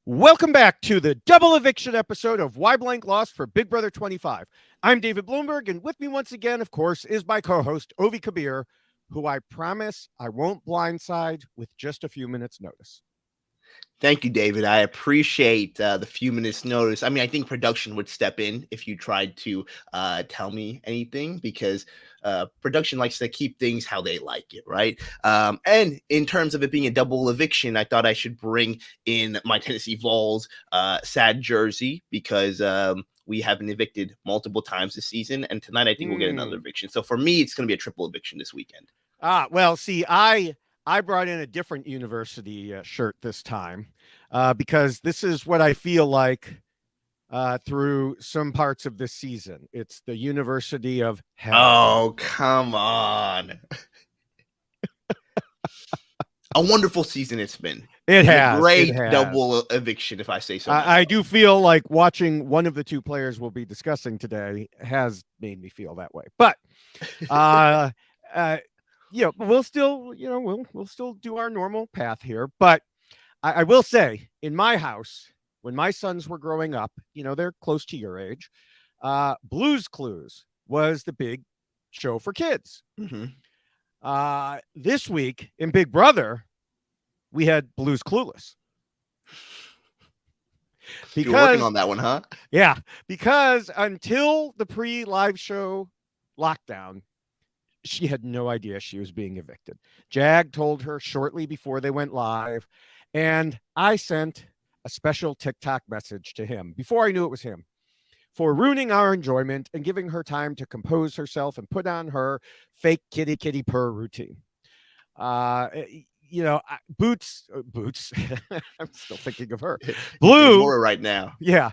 Welcome back to the double eviction episode of Why Blank Lost for Big Brother 25. I'm David Bloomberg, and with me once again, of course, is my co-host, Ovi Kabir, who I promise I won't blindside with just a few minutes' notice. Thank you, David. I appreciate the few minutes notice. I mean, I think production would step in if you tried to tell me anything because production likes to keep things how they like it, right? And in terms of it being a double eviction, I thought I should bring in my Tennessee Vols sad jersey because we have been evicted multiple times this season. And tonight, I think we'll get another eviction. So for me, it's going to be a triple eviction this weekend. Well, see, I brought in a different university shirt this time because this is what I feel like through some parts of this season. It's the University of Hell. Oh, come on. A wonderful season it's been. It has. A great double eviction, if I say so. I do feel like watching one of the two players we'll be discussing today has made me feel that way. But we'll still, we'll still do our normal path here. But I will say, in my house, when my sons were growing up, they're close to your age, Blue's Clues was the big show for kids. Mm-hmm. This week in Big Brother, we had Blue's Clueless. You're working on that one, huh? Yeah, because until the pre-live show lockdown, she had no idea she was being evicted. Jag told her shortly before they went live, and I sent a special TikTok message to him before I knew it was him for ruining our enjoyment and giving her time to compose herself and put on her fake kitty purr routine. Boots. I'm still thinking of her. Blue right now. Yeah.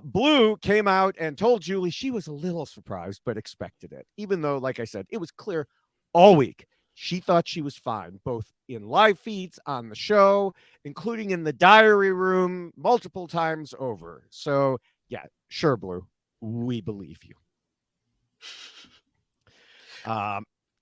Blue came out and told Julie she was a little surprised, but expected it. Even though, like I said, it was clear all week. She thought she was fine, both in live feeds on the show, including in the diary room multiple times over. So, yeah, sure, Blue, we believe you.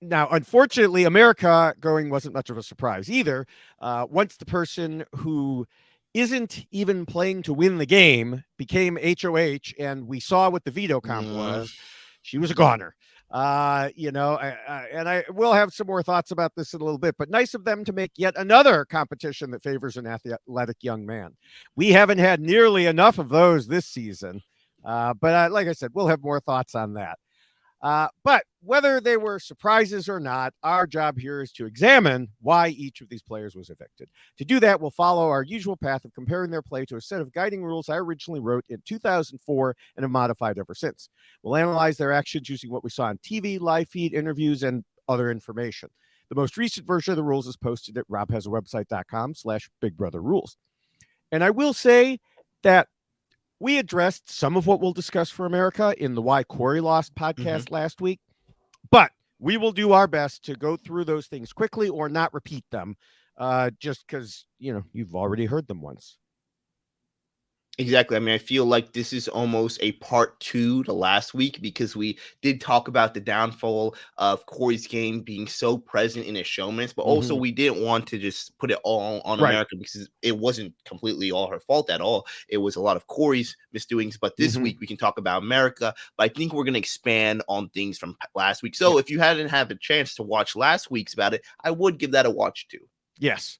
Now, unfortunately, America going wasn't much of a surprise either. Once the person who isn't even playing to win the game became HOH, and we saw what the veto comp was, she was a goner. And I will have some more thoughts about this in a little bit, but nice of them to make yet another competition that favors an athletic young man. We haven't had nearly enough of those this season, but like I said, we'll have more thoughts on that. But whether they were surprises or not, our job here is to examine why each of these players was evicted. To do that, we'll follow our usual path of comparing their play to a set of guiding rules I originally wrote in 2004 and have modified ever since. We'll analyze their actions using what we saw on TV, live feed, interviews, and other information. The most recent version of the rules is posted at robhasawebsite.com/BigBrotherRules. And I will say that we addressed some of what we'll discuss for America in the Why Corey Lost podcast last week, but we will do our best to go through those things quickly or not repeat them just because, you've already heard them once. Exactly. I mean, I feel like this is almost a part 2 to last week because we did talk about the downfall of Corey's game being so present in his showmans, but also we didn't want to just put it all on America because it wasn't completely all her fault at all. It was a lot of Corey's misdoings, but this week we can talk about America, but I think we're going to expand on things from last week. So if you hadn't had a chance to watch last week's about it, I would give that a watch too. Yes.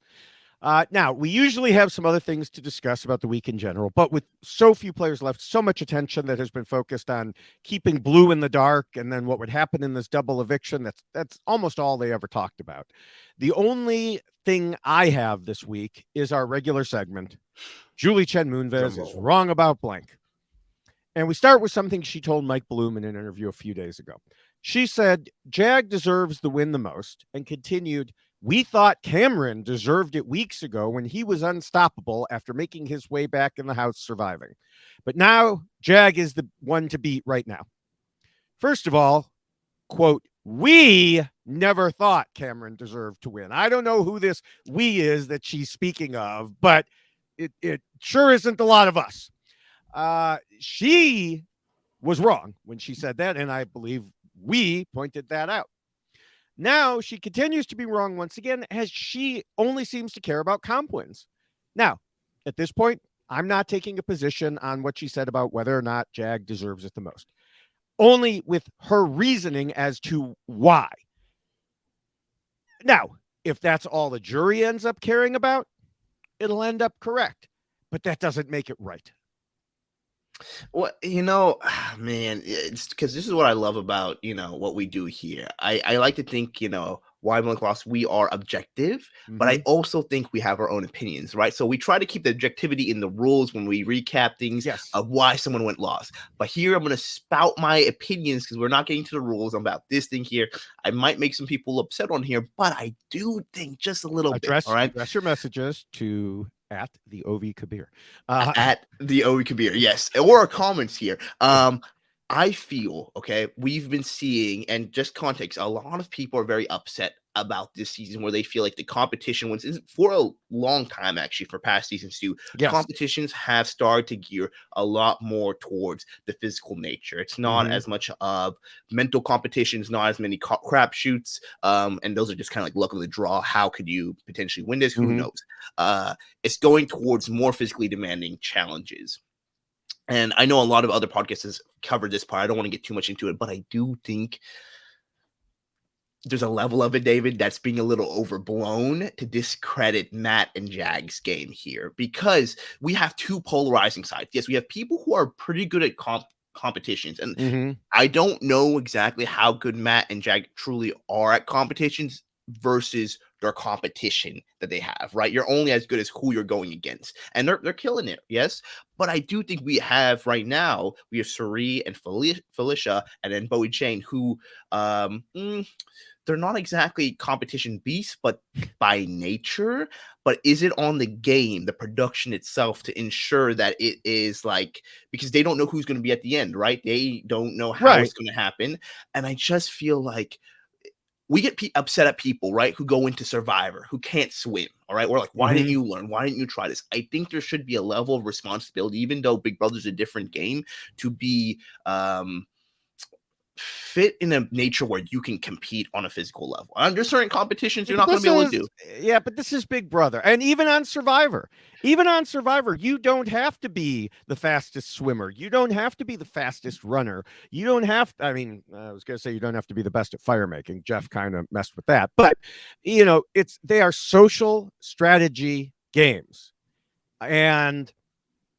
Now, we usually have some other things to discuss about the week in general, but with so few players left, so much attention that has been focused on keeping Blue in the dark and then what would happen in this double eviction, that's almost all they ever talked about. The only thing I have this week is our regular segment, Julie Chen Moonves is wrong about blank. And we start with something she told Mike Bloom in an interview a few days ago. She said, Jag deserves the win the most, and continued, we thought Cameron deserved it weeks ago when he was unstoppable after making his way back in the house surviving. But now Jag is the one to beat right now. First of all, quote, we never thought Cameron deserved to win. I don't know who this we is that she's speaking of, but it sure isn't a lot of us. She was wrong when she said that, and I believe we pointed that out. Now she continues to be wrong once again, as she only seems to care about comp wins. Now, at this point, I'm not taking a position on what she said about whether or not Jag deserves it the most. Only with her reasoning as to why. Now, if that's all the jury ends up caring about, it'll end up correct. But that doesn't make it right. Well, man, it's because this is what I love about, what we do here. I like to think, why lacrosse, we are objective, but I also think we have our own opinions, right? So we try to keep the objectivity in the rules when we recap things of why someone went lost. But here I'm going to spout my opinions because we're not getting to the rules about this thing here. I might make some people upset on here, but I do think just a little bit. All right. Address your messages to at the Ovi Kabir. At the Ovi Kabir, yes. Or our comments here. I feel, okay, we've been seeing, and just context, a lot of people are very upset about this season where they feel like the competition was for a long time, actually, for past seasons too. Competitions have started to gear a lot more towards the physical nature. It's not as much of mental competitions, not as many crap shoots. And those are just kind of like luck of the draw. How could you potentially win this? Who knows? It's going towards more physically demanding challenges. And I know a lot of other podcasts has covered this part. I don't want to get too much into it, but I do think there's a level of it, David, that's being a little overblown to discredit Matt and Jag's game here, because we have two polarizing sides. Yes, we have people who are pretty good at competitions, and I don't know exactly how good Matt and Jag truly are at competitions versus their competition that they have, right? You're only as good as who you're going against, and they're killing it, yes. But I do think we have right now, we have Suri and Felicia, and then Bowie Jane, who they're not exactly competition beasts, but by nature. But is it on the game, the production itself, to ensure that it is like, because they don't know who's going to be at the end, right? They don't know how it's going to happen. And I just feel like we get upset at people, right, who go into Survivor, who can't swim, all right? We're like, why didn't you learn? Why didn't you try this? I think there should be a level of responsibility, even though Big Brother's a different game, to be fit in a nature where you can compete on a physical level. Under certain competitions, you're not going to be able to do. Yeah, but this is Big Brother. And even on Survivor, you don't have to be the fastest swimmer. You don't have to be the fastest runner. You don't have to, I was going to say you don't have to be the best at fire making. Jeff kind of messed with that. But, they are social strategy games. And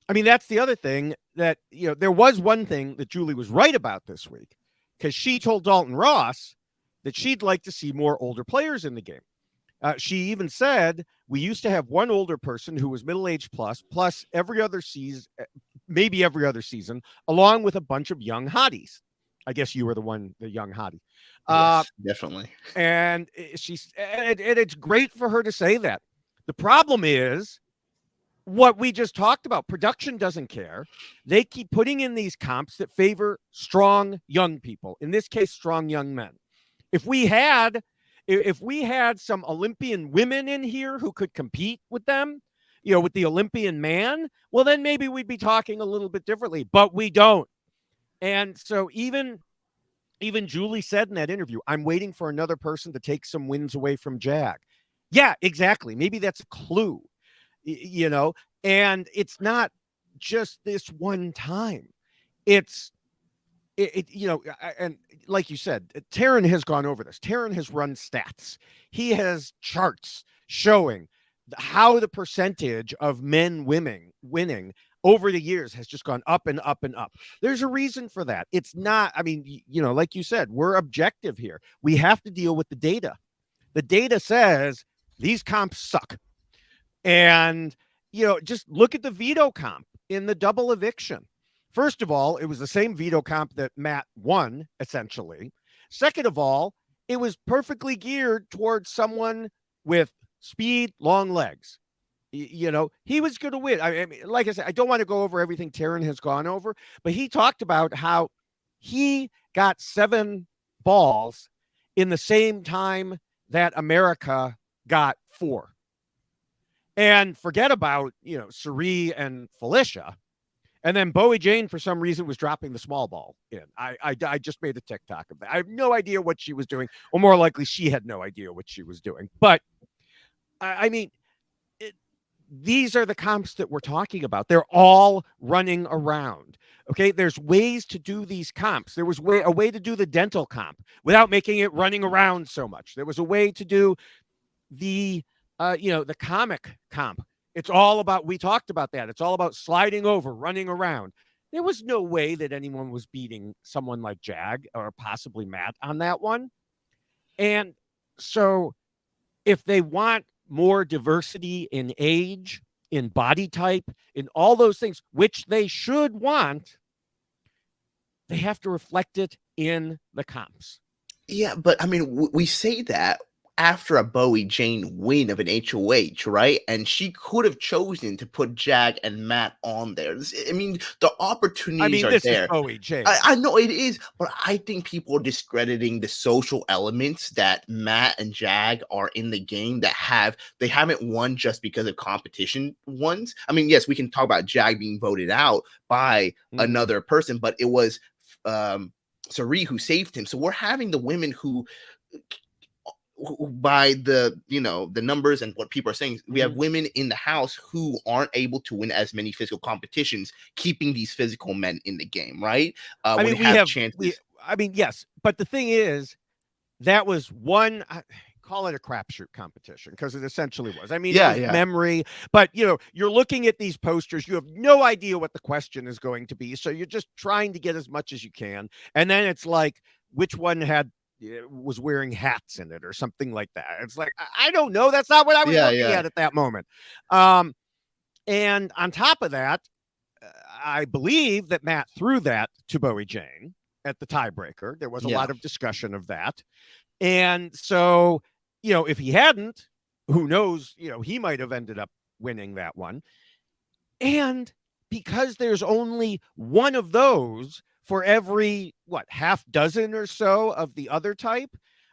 that's the other thing that, there was one thing that Julie was right about this week, because she told Dalton Ross that she'd like to see more older players in the game. She even said, we used to have one older person who was middle-aged plus every other season, maybe every other season, along with a bunch of young hotties. I guess you were the young hottie. Yes, definitely. And it's great for her to say that. The problem is, what we just talked about, production doesn't care. They keep putting in these comps that favor strong young people, in this case, strong young men. If we had some Olympian women in here who could compete with them, with the Olympian man, well, then maybe we'd be talking a little bit differently, but we don't. And so even Julie said in that interview, I'm waiting for another person to take some wins away from Jag. Yeah, exactly. Maybe that's a clue. And it's not just this one time. And like you said, Taryn has gone over this. Taryn has run stats. He has charts showing how the percentage of men winning over the years has just gone up and up and up. There's a reason for that. It's not, like you said, we're objective here. We have to deal with the data. The data says these comps suck. And, just look at the veto comp in the double eviction. First of all, it was the same veto comp that Matt won, essentially. Second of all, it was perfectly geared towards someone with speed, long legs. He was going to win. I mean, like I said, I don't want to go over everything Taryn has gone over, but he talked about how he got 7 balls in the same time that America got 4. And forget about, Suri and Felicia. And then Bowie Jane, for some reason, was dropping the small ball in. I just made a TikTok of that. I have no idea what she was doing, or more likely, she had no idea what she was doing. But, these are the comps that we're talking about. They're all running around. Okay, there's ways to do these comps. There was a way to do the dental comp without making it running around so much. There was a way to do the the comic comp. It's all about, we talked about that. It's all about sliding over, running around. There was no way that anyone was beating someone like Jag or possibly Matt on that one. And so if they want more diversity in age, in body type, in all those things, which they should want, they have to reflect it in the comps. Yeah, but I mean, we say that after a Bowie Jane win of an HOH, right? And she could have chosen to put Jag and Matt on there. I mean, the opportunities are this there. Is Bowie Jane. I know it is, but I think people are discrediting the social elements that Matt and Jag are in the game that they haven't won just because of competition ones. I mean, yes, we can talk about Jag being voted out by another person, but it was Sari who saved him. So we're having the women who by the the numbers and what people are saying, we have women in the house who aren't able to win as many physical competitions, keeping these physical men in the game, right? I mean, we have chances. Yes, but the thing is, that was one. Call it a crapshoot competition, because it essentially was. I mean, it was memory, but you're looking at these posters, you have no idea what the question is going to be, so you're just trying to get as much as you can, and then it's like, which one was wearing hats in it or something like that. It's like, I don't know. That's not what I was looking at that moment. And on top of that, I believe that Matt threw that to Bowie Jane at the tiebreaker. There was a lot of discussion of that. And so, if he hadn't, who knows, he might have ended up winning that one. And because there's only one of those for every, half dozen or so of the other type,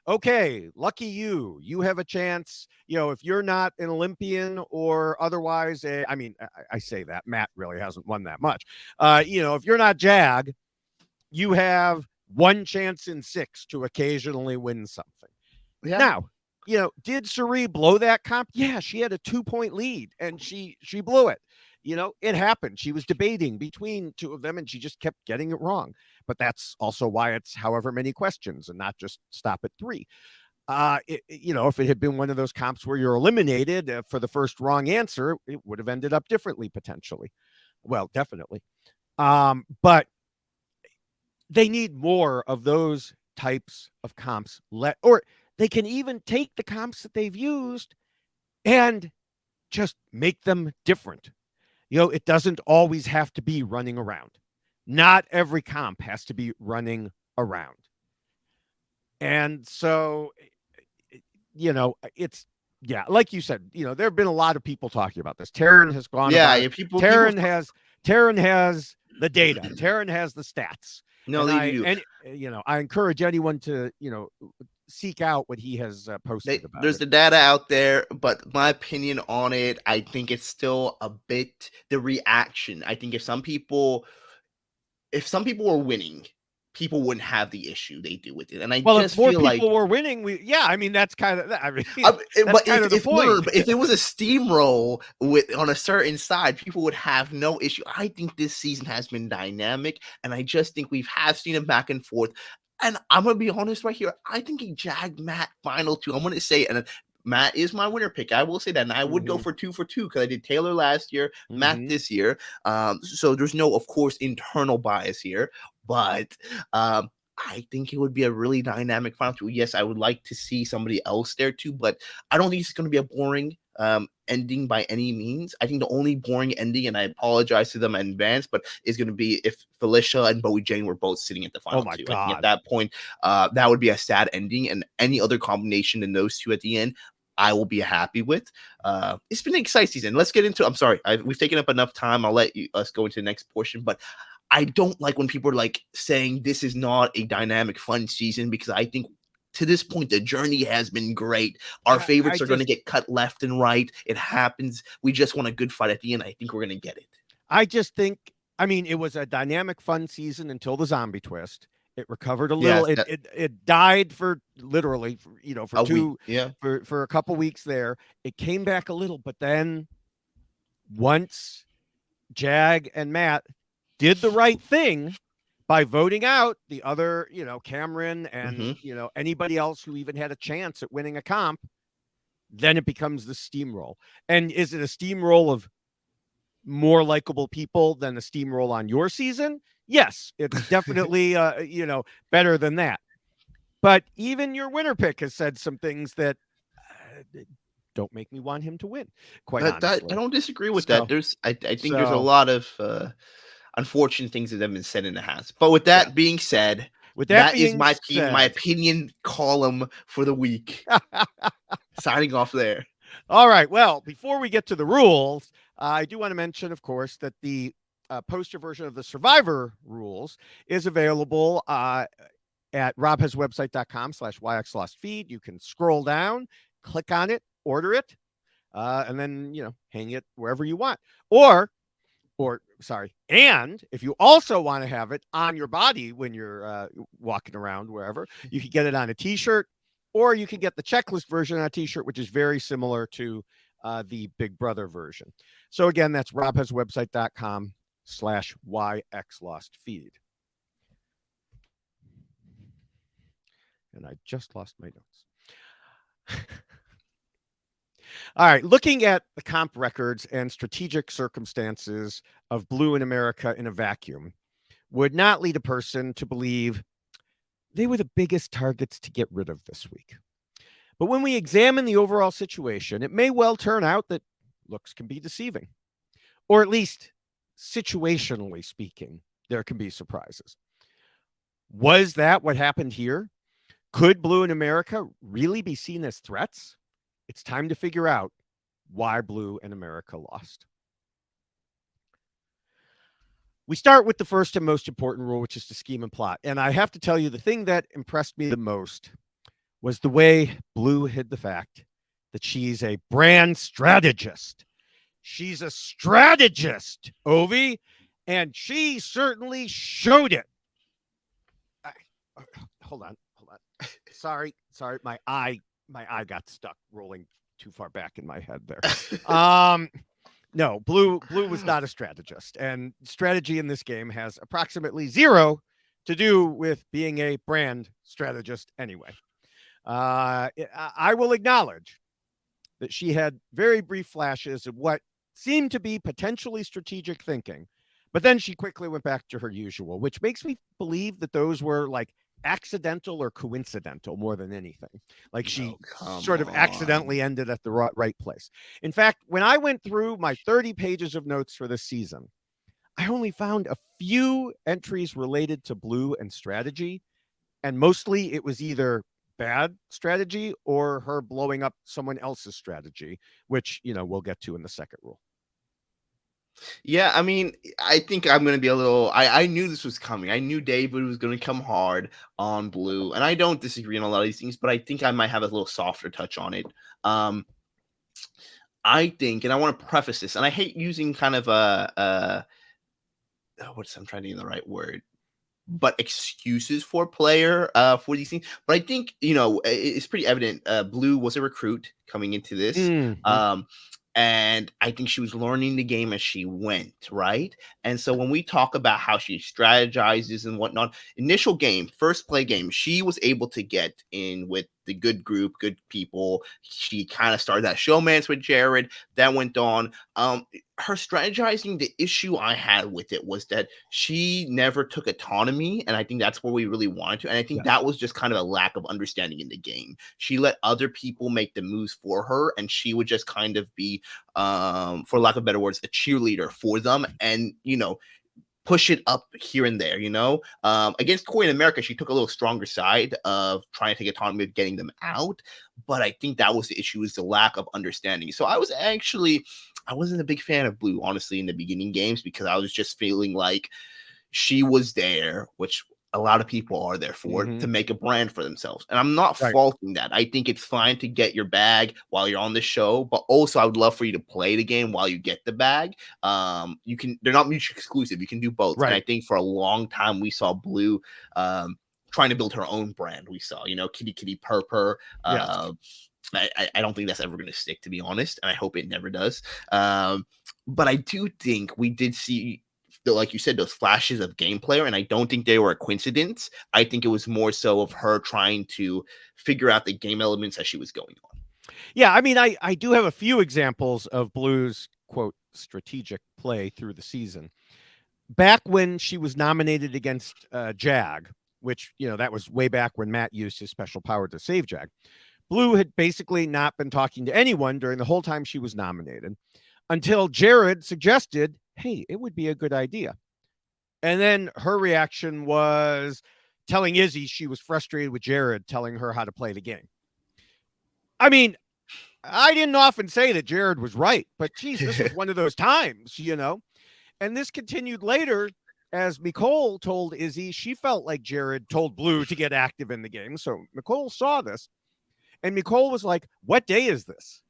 okay, lucky you. You have a chance, if you're not an Olympian or otherwise, I say that, Matt really hasn't won that much. If you're not Jag, you have one chance in 6 to occasionally win something. Yeah. Now, did Sari blow that comp? Yeah, she had a 2-point lead and she blew it. It happened. She was debating between two of them and she just kept getting it wrong. But that's also why it's however many questions and not just stop at 3. If it had been one of those comps where you're eliminated for the first wrong answer, it would have ended up differently potentially. Well, definitely. But they need more of those types of comps, or they can even take the comps that they've used and just make them different. It doesn't always have to be running around. Not every comp has to be running around. And so, it's, like you said, there have been a lot of people talking about this. Taryn has gone about it. Taryn has the data. Taryn has the stats. No, they do. And, I encourage anyone to, seek out what he has posted about. There's the data out there, but my opinion on it, I think it's still a bit the reaction. I think if some people were winning, people wouldn't have the issue they do with it. And if more people were winning, that's kind of, but if it was a steamroll on a certain side, people would have no issue. I think this season has been dynamic, and I just think we have seen it back and forth. And I'm going to be honest right here. I think a Jag Matt final 2. I'm going to say, and Matt is my winner pick. I will say that. And I would go for 2 for 2 because I did Taylor last year, Matt this year. So there's no, of course, internal bias here. But I think it would be a really dynamic final 2. Yes, I would like to see somebody else there too. But I don't think it's going to be a boring ending by any means. I think the only boring ending, and I apologize to them in advance, but is going to be if Felicia and Bowie Jane were both sitting at the final 2. God. I think at that point, that would be a sad ending, and any other combination than those two at the end, I will be happy with. It's been an exciting season. Let's get into. I'm sorry, we've taken up enough time. I'll let us go into the next portion, but I don't like when people are like saying this is not a dynamic, fun season, because I think to this point, the journey has been great. Our favorites are going to get cut left and right. It happens. We just want a good fight at the end. I think we're going to get it. I just think, it was a dynamic, fun season until the zombie twist. It recovered a little. Yes, it died for literally, for a couple weeks there. It came back a little, but then once Jag and Matt did the right thing by voting out the other, Cameron and, anybody else who even had a chance at winning a comp, then it becomes the steamroll. And is it a steamroll of more likable people than a steamroll on your season? Yes, it's definitely, better than that. But even your winner pick has said some things that don't make me want him to win, quite That I honestly. don't disagree with So, that. I think there's a so lot of unfortunate things that have been said in the house. But with yeah. that being said, With that that is being my said, opinion column for the week. Signing off there. all right. Well, before we get to the rules, I do want to mention, of course, that the poster version of the Survivor rules is available at robhaswebsite.com/yxlostfeed. You can scroll down, click on it, order it, and then, hang it wherever you want. And if you also want to have it on your body when you're walking around wherever, you can get it on a t-shirt, or you can get the checklist version on a t-shirt, which is very similar to the Big Brother version. So again, that's robhaswebsite.com/yxlostfeed. And I just lost my notes. All right, looking at the comp records and strategic circumstances of Blue in America in a vacuum would not lead a person to believe they were the biggest targets to get rid of this week. But when we examine the overall situation, it may well turn out that looks can be deceiving, or at least situationally speaking, there can be surprises. Was that what happened here? Could Blue in America really be seen as threats? It's time to figure out why Blue in America lost. We start with the first and most important rule, which is to scheme and plot. And I have to tell you, the thing that impressed me the most was the way Blue hid the fact that she's a brand strategist. She's a strategist, Ovi, and she certainly showed it. Hold on. Sorry. My eye got stuck rolling too far back in my head there. No, Blue was not a strategist, and strategy in this game has approximately zero to do with being a brand strategist anyway. I will acknowledge that she had very brief flashes of what seemed to be potentially strategic thinking, but then she quickly went back to her usual, which makes me believe that those were like accidental or coincidental more than anything. Like she sort of accidentally ended at the right place. In fact, when I went through my 30 pages of notes for this season, I only found a few entries related to Blue and strategy, and mostly it was either bad strategy or her blowing up someone else's strategy, which, we'll get to in the second rule. Yeah, I mean, I think I'm going to be a little. I knew this was coming. I knew David was going to come hard on Blue, and I don't disagree on a lot of these things, but I think I might have a little softer touch on it. I think, and I want to preface this, and I hate using kind of I'm trying to use the right word, but excuses for player for these things. But I think it's pretty evident. Blue was a recruit coming into this. Mm-hmm. And I think she was learning the game as she went, right? And so when we talk about how she strategizes and whatnot, initial game, first play game, she was able to get in with the good group, good people. She kind of started that showmance with Jared. That went on. Her strategizing, the issue I had with it was that she never took autonomy, and I think that's where we really wanted to. And I think that was just kind of a lack of understanding in the game. She let other people make the moves for her, and she would just kind of be, for lack of better words, a cheerleader for them, and push it up here and there. Against Corey in America, she took a little stronger side of trying to take autonomy of getting them out, but I think that was the issue, is the lack of understanding. So I wasn't a big fan of Blue, honestly, in the beginning games, because I was just feeling like she was there, which a lot of people are there for, to make a brand for themselves. And I'm not faulting that. I think it's fine to get your bag while you're on the show, but also I would love for you to play the game while you get the bag. They're not mutually exclusive. You can do both. Right. And I think for a long time we saw Blue trying to build her own brand. We saw, Kitty Kitty Purr, I don't think that's ever going to stick, to be honest, and I hope it never does. But I do think we did see, like you said, those flashes of gameplay, and I don't think they were a coincidence. I think it was more so of her trying to figure out the game elements as she was going on. Yeah, I mean, I do have a few examples of Blue's, quote, strategic play through the season. Back when she was nominated against Jag, which, that was way back when Matt used his special power to save Jag. Blue had basically not been talking to anyone during the whole time she was nominated until Jared suggested, hey, it would be a good idea. And then her reaction was telling Izzy she was frustrated with Jared telling her how to play the game. I mean, I didn't often say that Jared was right, but geez, this was one of those times, And this continued later as Nicole told Izzy she felt like Jared told Blue to get active in the game. So Nicole saw this. And Nicole was like, what day is this?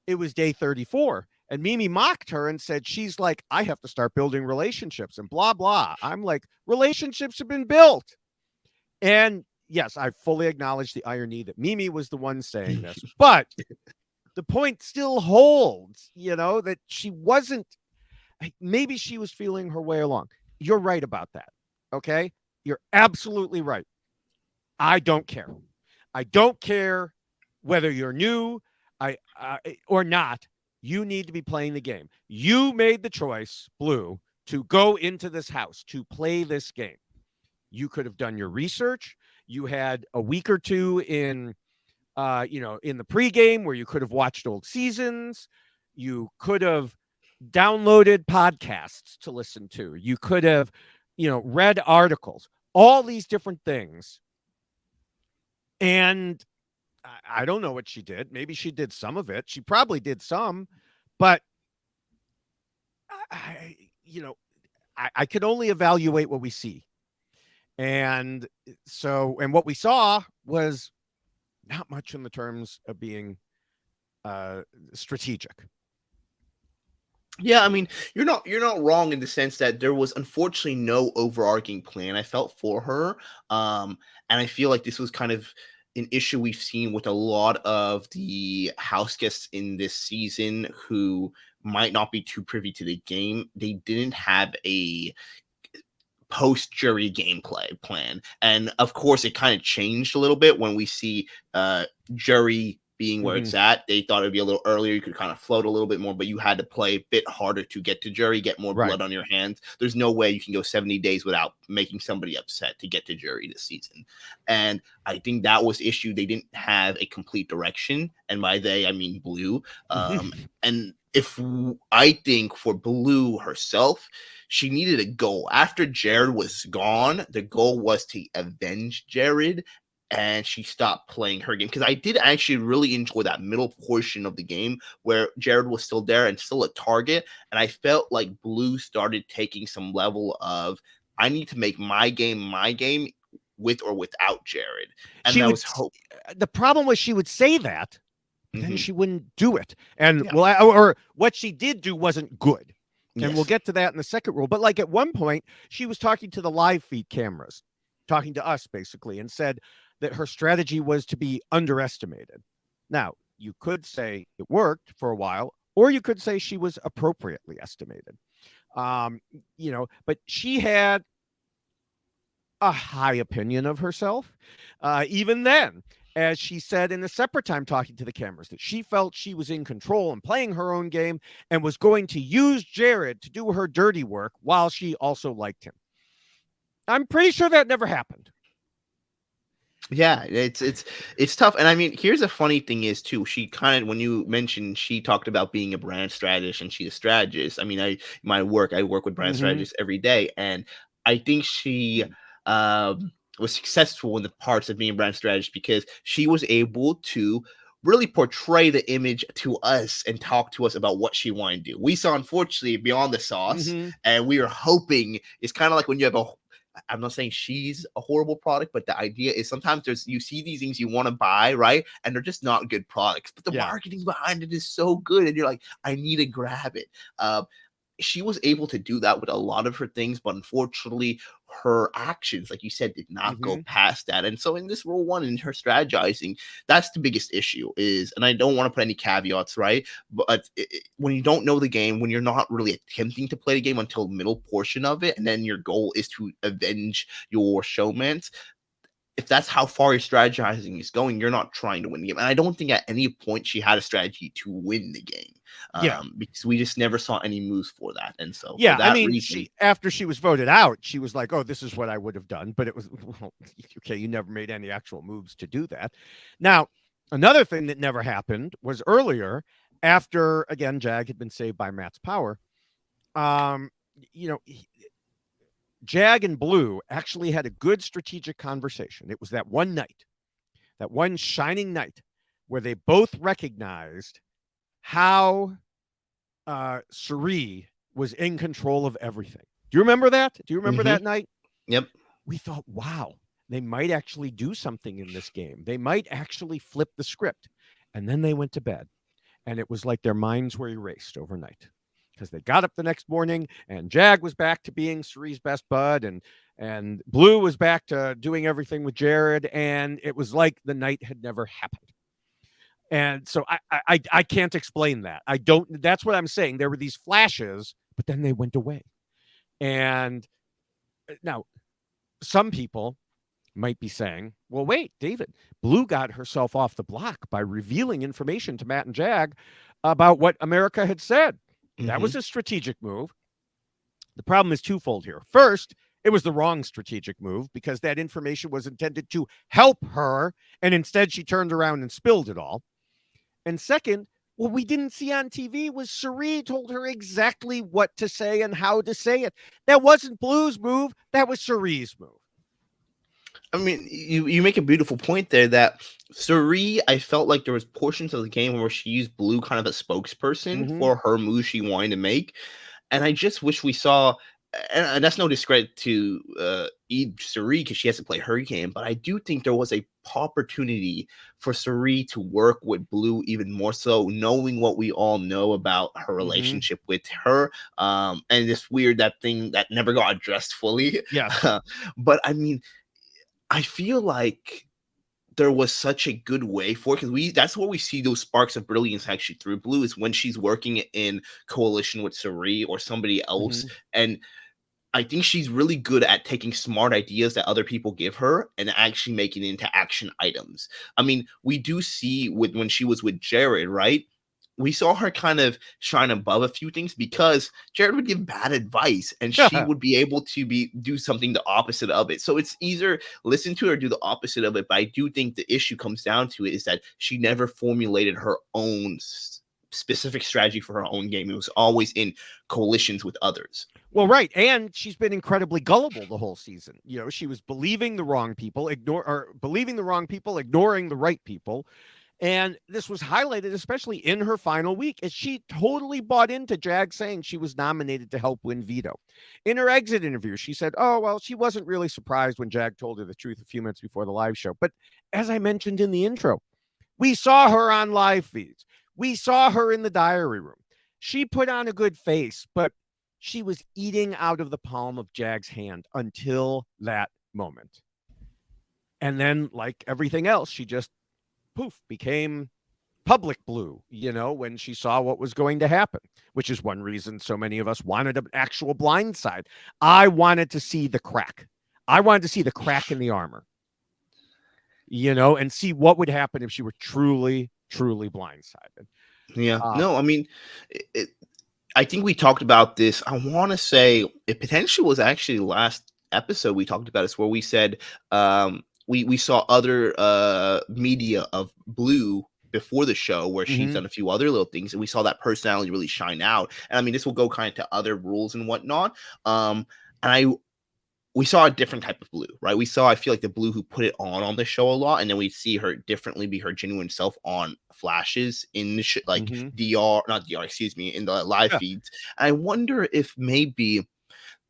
It was day 34. And Mimi mocked her and said, she's like, I have to start building relationships and blah, blah. I'm like, relationships have been built. And yes, I fully acknowledge the irony that Mimi was the one saying this, but the point still holds, that she wasn't, maybe she was feeling her way along. You're right about that. Okay. You're absolutely right. I don't care. I don't care whether you're new or not. You need to be playing the game. You made the choice, Blue, to go into this house, to play this game. You could have done your research. You had a week or two in the pregame where you could have watched old seasons. You could have downloaded podcasts to listen to. You could have, read articles, all these different things. And I don't know what she did. Maybe she did some of it. She probably did some, but I could only evaluate what we see. And what we saw was not much in the terms of being strategic. Yeah, I mean, you're not wrong in the sense that there was unfortunately no overarching plan I felt for her. And I feel like this was kind of an issue we've seen with a lot of the house guests in this season who might not be too privy to the game. They didn't have a post jury gameplay plan, and of course it kind of changed a little bit when we see jury being where it's at. They thought it'd be a little earlier, you could kind of float a little bit more, but you had to play a bit harder to get to jury, get more blood on your hands. There's no way you can go 70 days without making somebody upset to get to jury this season. And I think that was the issue. They didn't have a complete direction, and by they I mean Blue. And I think for Blue herself, she needed a goal. After Jared was gone, the goal was to avenge Jared, and she stopped playing her game. Because I did actually really enjoy that middle portion of the game where Jared was still there and still a target. And I felt like Blue started taking some level of, I need to make my game with or without Jared. And that was hope. The problem was she would say that, but then she wouldn't do it. And or what she did do wasn't good. And we'll get to that in the second rule. But like at one point, she was talking to the live feed cameras, talking to us basically, and said that her strategy was to be underestimated. Now, you could say it worked for a while, or you could say she was appropriately estimated. But she had a high opinion of herself, even then. As she said in a separate time talking to the cameras, that she felt she was in control and playing her own game and was going to use Jared to do her dirty work while she also liked him. I'm pretty sure that never happened. Yeah, it's tough. And I mean, here's a funny thing is too, she kind of, when you mentioned, she talked about being a brand strategist and she's a strategist. I mean, I work with brand strategists every day. And I think she was successful in the parts of being a brand strategist because she was able to really portray the image to us and talk to us about what she wanted to do. We saw, unfortunately, beyond the sauce, and we were hoping, it's kind of like when you have I'm not saying she's a horrible product, but the idea is sometimes you see these things you want to buy, right? And they're just not good products, but the marketing behind it is so good. And you're like, I need to grab it. She was able to do that with a lot of her things, but unfortunately, her actions, like you said, did not go Mm-hmm. past that. And so in this role one, in her strategizing, that's the biggest issue is, and I don't want to put any caveats, right? But when you don't know the game, when you're not really attempting to play the game until the middle portion of it, and then your goal is to avenge your showmans, if that's how far your strategizing is going, you're not trying to win the game. And I don't think at any point she had a strategy to win the game, Yeah. because we just never saw any moves for that. And so for Yeah, I that mean, reason, after she was voted out, she was like, "Oh, this is what I would have done," but it was well, okay. You never made any actual moves to do that. Now, another thing that never happened was earlier, after again Jag had been saved by Matt's power. Um, you know, Jag and Blue actually had a good strategic conversation. It was that one night, that one shining night, where they both recognized how Suri was in control of everything. Do you remember that? Do you remember that night? yep. We thought, wow, they might actually do something in this game. They might actually flip the script. And then they went to bed. And it was like their minds were erased overnight because they got up the next morning and Jag was back to being Suri's best bud and Blue was back to doing everything with Jared. And it was like the night had never happened. And so I can't explain that. I don't. That's what I'm saying. There were these flashes, but then they went away. And now some people might be saying, "Well, wait, David, Blue got herself off the block by revealing information to Matt and Jag about what America had said. That was a strategic move." The problem is twofold here. First, it was the wrong strategic move because that information was intended to help her, and instead she turned around and spilled it all. And second, what we didn't see on TV was Suri told her exactly what to say and how to say it. That wasn't Blue's move. That was Suri's move. I mean, you make a beautiful point there that Suri, I felt like there was portions of the game where she used Blue kind of a spokesperson for her move she wanted to make. And I just wish we saw, and that's no discredit to Suri because she has to play her game, but I do think there was a opportunity for Suri to work with Blue even more so, knowing what we all know about her relationship with her. And it's weird that thing that never got addressed fully. Yes. But I mean, I feel like there was such a good way for it because that's where we see those sparks of brilliance actually through Blue is when she's working in coalition with Suri or somebody else. And I think she's really good at taking smart ideas that other people give her and actually making it into action items. I mean, we do see when she was with Jared, right? We saw her kind of shine above a few things because Jared would give bad advice and she would be able to do something the opposite of it. So it's either listen to her or do the opposite of it. But I do think the issue comes down to it is that she never formulated her own specific strategy for her own game. It was always in coalitions with others. Well, right. And she's been incredibly gullible the whole season. You know, she was believing the wrong people, ignoring the right people. And this was highlighted, especially in her final week, as she totally bought into Jag saying she was nominated to help win veto. In her exit interview, she said, "Oh, well, she wasn't really surprised when Jag told her the truth a few minutes before the live show. But as I mentioned in the intro, we saw her on live feeds. We saw her in the diary room. She put on a good face, but she was eating out of the palm of Jag's hand until that moment. And then, like everything else, she just poof, became public Blue, you know, when she saw what was going to happen, which is one reason so many of us wanted an actual blind side. I wanted to see the crack. I wanted to see the crack in the armor, you know, and see what would happen if she were truly, truly blindsided. Yeah. No, I mean, I think we talked about this. I want to say it potentially was actually last episode we talked about this where we said we saw other media of Blue before the show where she's done a few other little things and we saw that personality really shine out. And I mean, this will go kind of to other rules and whatnot. And we saw a different type of Blue, right? We saw, I feel like the Blue who put it on the show a lot, and then we see her differently be her genuine self on flashes in the like DR, not DR, excuse me, in the live feeds. I wonder if maybe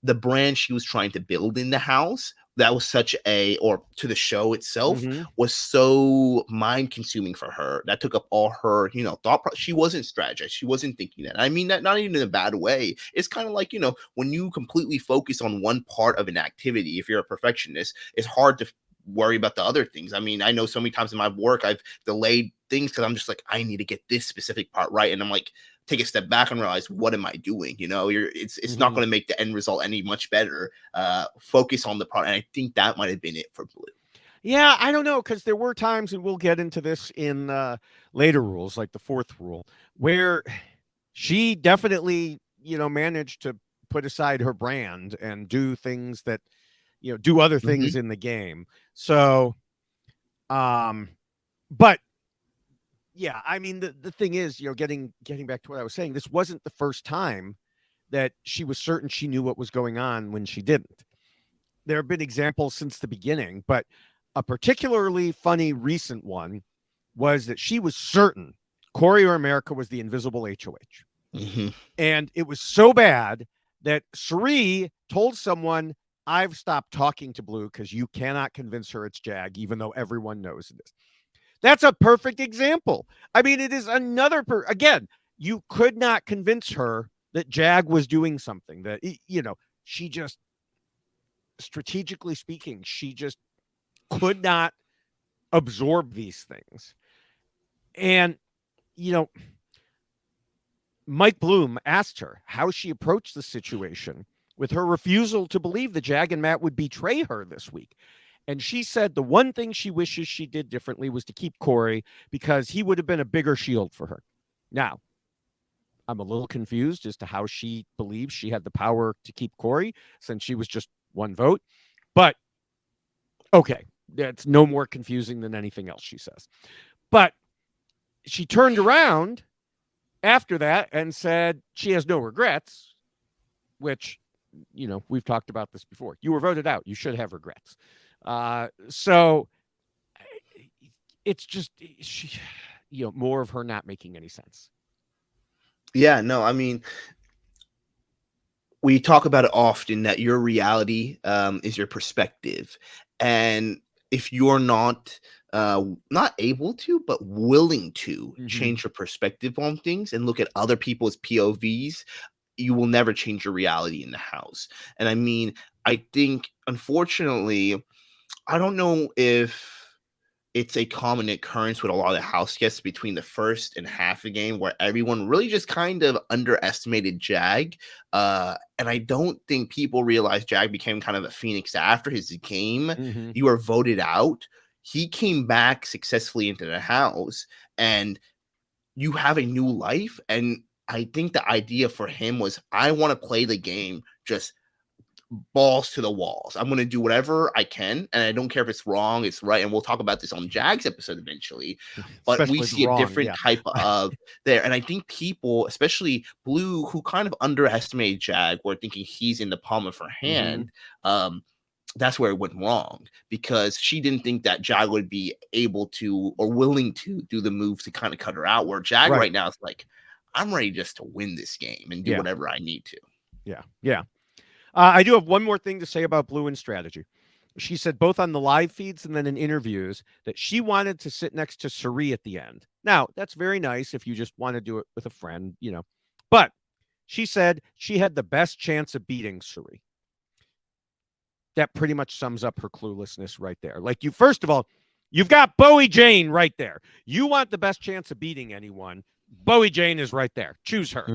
the brand she was trying to build in the house, that was such a, or to the show itself, was so mind consuming for her. That took up all her, she wasn't strategized. She wasn't thinking that. I mean, that not even in a bad way. It's kind of like, when you completely focus on one part of an activity, if you're a perfectionist, it's hard to worry about the other things. I mean, I know so many times in my work, I've delayed things because I'm just like, I need to get this specific part right. And I'm like, take a step back and realize, what am I doing? It's not going to make the end result any much better. Focus on the product. And I think that might have been it for Blue. Yeah, I don't know, because there were times, and we'll get into this in later rules, like the fourth rule, where she definitely, managed to put aside her brand and do things that, do other things in the game. So, but yeah, I mean, the thing is, getting back to what I was saying, this wasn't the first time that she was certain she knew what was going on when she didn't. There have been examples since the beginning, but a particularly funny recent one was that she was certain Corey or America was the invisible HOH. And it was so bad that Suri told someone, I've stopped talking to Blue because you cannot convince her it's Jag, even though everyone knows it is. That's a perfect example. I mean, it is another, again, you could not convince her that Jag was doing something that, she just, strategically speaking, she just could not absorb these things. And, Mike Bloom asked her how she approached the situation with her refusal to believe that Jag and Matt would betray her this week. And she said the one thing she wishes she did differently was to keep Corey because he would have been a bigger shield for her. Now, I'm a little confused as to how she believes she had the power to keep Corey since she was just one vote. But okay, that's no more confusing than anything else she says. But she turned around after that and said she has no regrets, which, we've talked about this before. You were voted out. You should have regrets. So it's just, more of her not making any sense. Yeah, no, I mean, we talk about it often that your reality is your perspective. And if you're not able to, but willing to change your perspective on things and look at other people's POVs, you will never change your reality in the house. And I mean, I think, unfortunately, I don't know if it's a common occurrence with a lot of the house guests between the first and half a game where everyone really just kind of underestimated Jag. And I don't think people realize Jag became kind of a phoenix after his game. You were voted out. He came back successfully into the house and you have a new life. And I think the idea for him was, I want to play the game just balls to the walls. I'm going to do whatever I can, and I don't care if it's wrong, it's right. And we'll talk about this on Jag's episode eventually. But especially we see wrong, a different type of there. And I think people, especially Blue, who kind of underestimated Jag, were thinking he's in the palm of her hand. That's where it went wrong, because she didn't think that Jag would be able to or willing to do the move to kind of cut her out. Where Jag right now is like, I'm ready just to win this game and do whatever I need to. Yeah. I do have one more thing to say about Blue and strategy. She said both on the live feeds and then in interviews that she wanted to sit next to Suri at the end. Now, that's very nice if you just want to do it with a friend, But she said she had the best chance of beating Suri. That pretty much sums up her cluelessness right there. Like, first of all, you've got Bowie Jane right there. You want the best chance of beating anyone. Bowie Jane is right there. Choose her.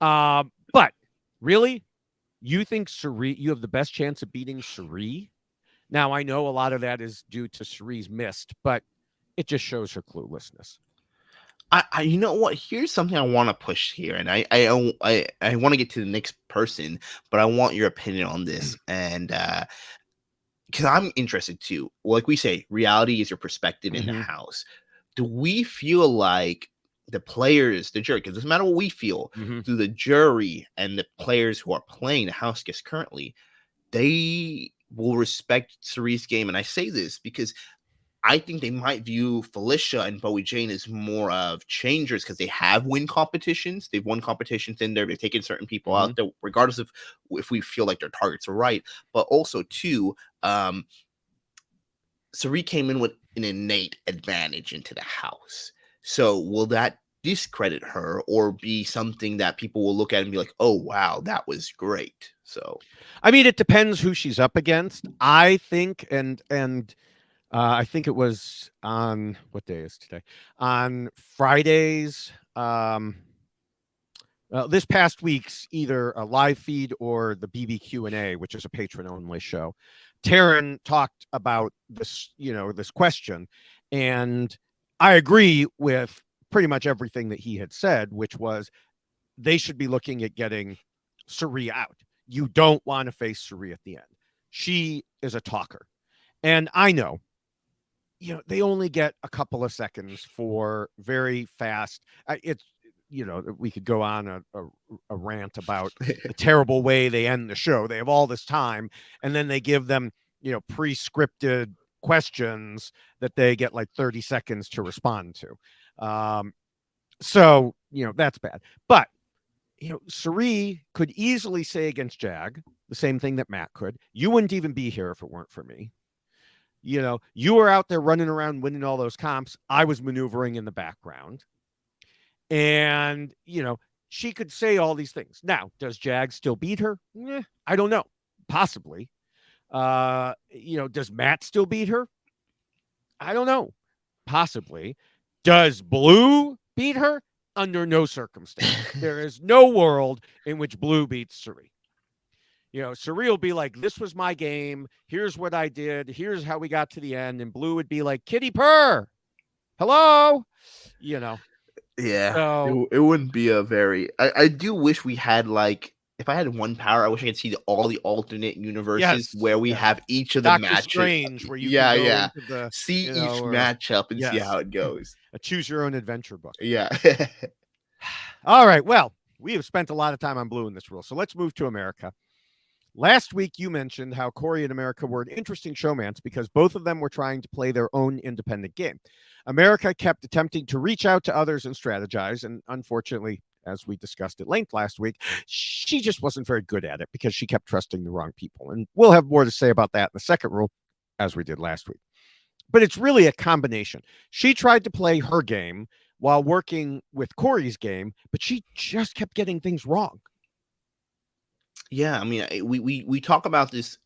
But really, you think Suri, you have the best chance of beating Suri? Now, I know a lot of that is due to Suri's missed, but it just shows her cluelessness. I you know what? Here's something I want to push here, and I want to get to the next person, but I want your opinion on this, and because I'm interested too. Like we say, reality is your perspective in the house. Do we feel like the players, the jury, because it doesn't matter what we feel, do the jury and the players who are playing the house guests currently, they will respect Suri's game? And I say this because I think they might view Felicia and Bowie Jane as more of changers because they have win competitions. They've won competitions in there. They've taken certain people out there, regardless of if we feel like their targets are right. But also, too, Sari came in with an innate advantage into the house. So will that discredit her or be something that people will look at and be like, oh, wow, that was great? So, I mean, it depends who she's up against. I think, and I think it was on what day is today? On Fridays. This past week's either a live feed or the BB Q&A, which is a patron only show. Taryn talked about this, this question, and I agree with pretty much everything that he had said, which was they should be looking at getting Sari out. You don't want to face Sari at the end. She is a talker. And I know, they only get a couple of seconds for very fast. It's, we could go on a rant about the terrible way they end the show. They have all this time, and then they give them, pre-scripted questions that they get like 30 seconds to respond to. So, that's bad. But, Sari could easily say against Jag the same thing that Matt could. You wouldn't even be here if it weren't for me. You were out there running around winning all those comps. I was maneuvering in the background. And, she could say all these things. Now, does Jag still beat her? I don't know. Possibly. Does Matt still beat her? I don't know. Possibly. Does Blue beat her? Under no circumstance. There is no world in which Blue beats Sari. Sari will be like, this was my game. Here's what I did. Here's how we got to the end. And Blue would be like, kitty purr. Hello. Yeah, So, it wouldn't be a very. I do wish we had if I had one power, I wish I could see all the alternate universes where we have each of the Doctor matches. Strange, where you can go into the see each matchup and see how it goes. A choose your own adventure book. Yeah. All right. Well, we have spent a lot of time on Blue in this rule, so let's move to America. Last week, you mentioned how Corey and America were an interesting showmance because both of them were trying to play their own independent game. America kept attempting to reach out to others and strategize, and unfortunately, as we discussed at length last week, she just wasn't very good at it because she kept trusting the wrong people. And we'll have more to say about that in the second rule, as we did last week. But it's really a combination. She tried to play her game while working with Corey's game, but she just kept getting things wrong. Yeah, I mean, we talk about this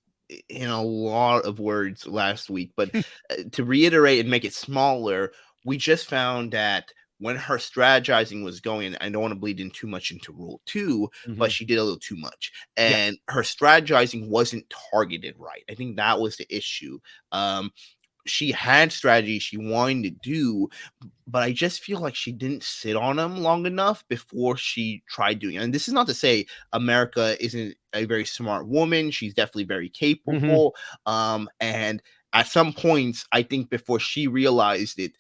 in a lot of words last week, but to reiterate and make it smaller, we just found that when her strategizing was going, I don't want to bleed in too much into rule 2, but she did a little too much. And her strategizing wasn't targeted right. I think that was the issue. She had strategy she wanted to do, but I just feel like she didn't sit on them long enough before she tried doing it. And this is not to say America isn't a very smart woman. She's definitely very capable. And at some points, I think before she realized it,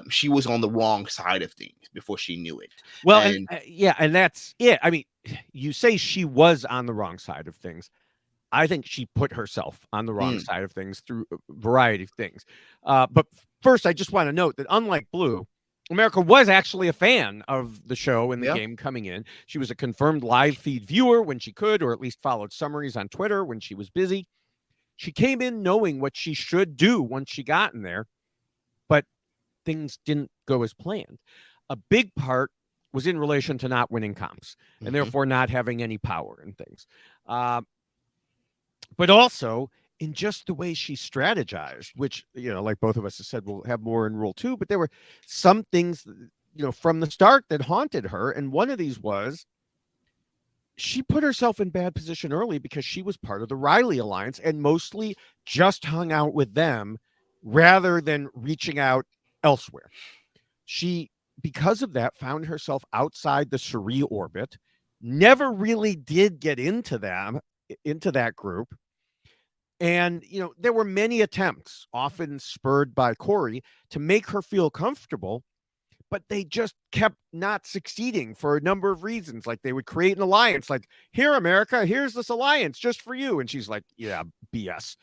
she was on the wrong side of things before she knew it. Well, and that's it. I mean, you say she was on the wrong side of things. I think she put herself on the wrong side of things through a variety of things. But first, I just want to note that unlike Blue, America was actually a fan of the show and the game coming in. She was a confirmed live feed viewer when she could, or at least followed summaries on Twitter when she was busy. She came in knowing what she should do once she got in there, but things didn't go as planned. A big part was in relation to not winning comps and therefore not having any power and things. But also in just the way she strategized, which, like both of us have said, we'll have more in rule 2, but there were some things, from the start that haunted her. And one of these was she put herself in bad position early because she was part of the Riley Alliance and mostly just hung out with them rather than reaching out elsewhere. She, because of that, found herself outside the Sari orbit, never really did get into that group. And, there were many attempts, often spurred by Corey, to make her feel comfortable, but they just kept not succeeding for a number of reasons. Like they would create an alliance, like, here, America, here's this alliance just for you. And she's like, yeah, BS,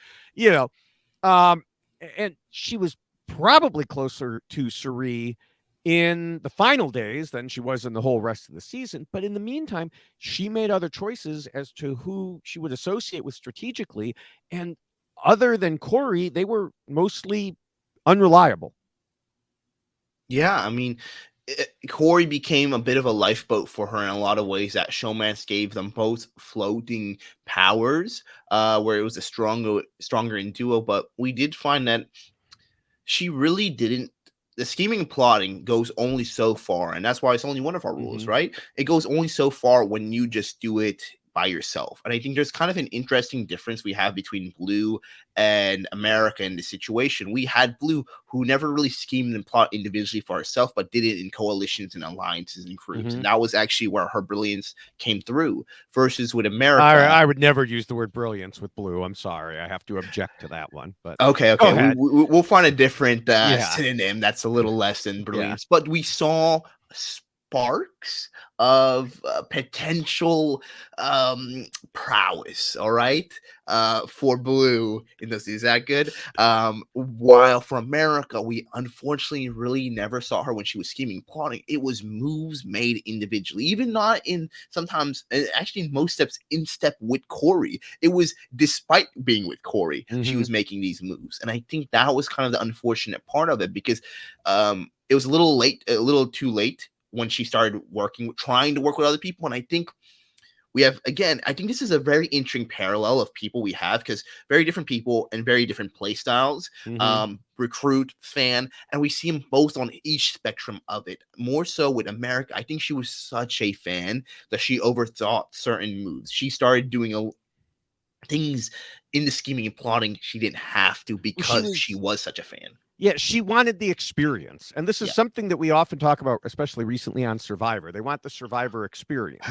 and she was probably closer to Cirie in the final days than she was in the whole rest of the season. But in the meantime, she made other choices as to who she would associate with strategically. And other than Corey, they were mostly unreliable. Yeah, I mean, Corey became a bit of a lifeboat for her in a lot of ways. That Showmance gave them both floating powers, where it was a stronger in duo. But we did find that she really didn't. The scheming and plotting goes only so far, and that's why it's only one of our rules, right? It goes only so far when you just do it by yourself. And I think there's kind of an interesting difference we have between Blue and America in this situation. We had Blue, who never really schemed and plot individually for herself, but did it in coalitions and alliances and groups. And that was actually where her brilliance came through. Versus with America, I would never use the word brilliance with Blue. I'm sorry, I have to object to that one. But okay, we'll find a different synonym that's a little less than brilliance. But we saw sparks of potential prowess, all right, for Blue in this. Is that good? While for America, we unfortunately really never saw her when she was scheming, plotting. It was moves made individually, even not in sometimes, actually in most steps, in step with Corey. It was despite being with Corey, she was making these moves. And I think that was kind of the unfortunate part of it, because it was a little too late when she started trying to work with other people. And I think we have, again, I think this is a very interesting parallel of people we have, because very different people and very different play styles, recruit, fan, and we see them both on each spectrum of it. More so with America, I think she was such a fan that she overthought certain moves. She started doing things in the scheming and plotting she didn't have to, because she was such a fan. Yeah, she wanted the experience. And this is something that we often talk about, especially recently on Survivor. They want the Survivor experience.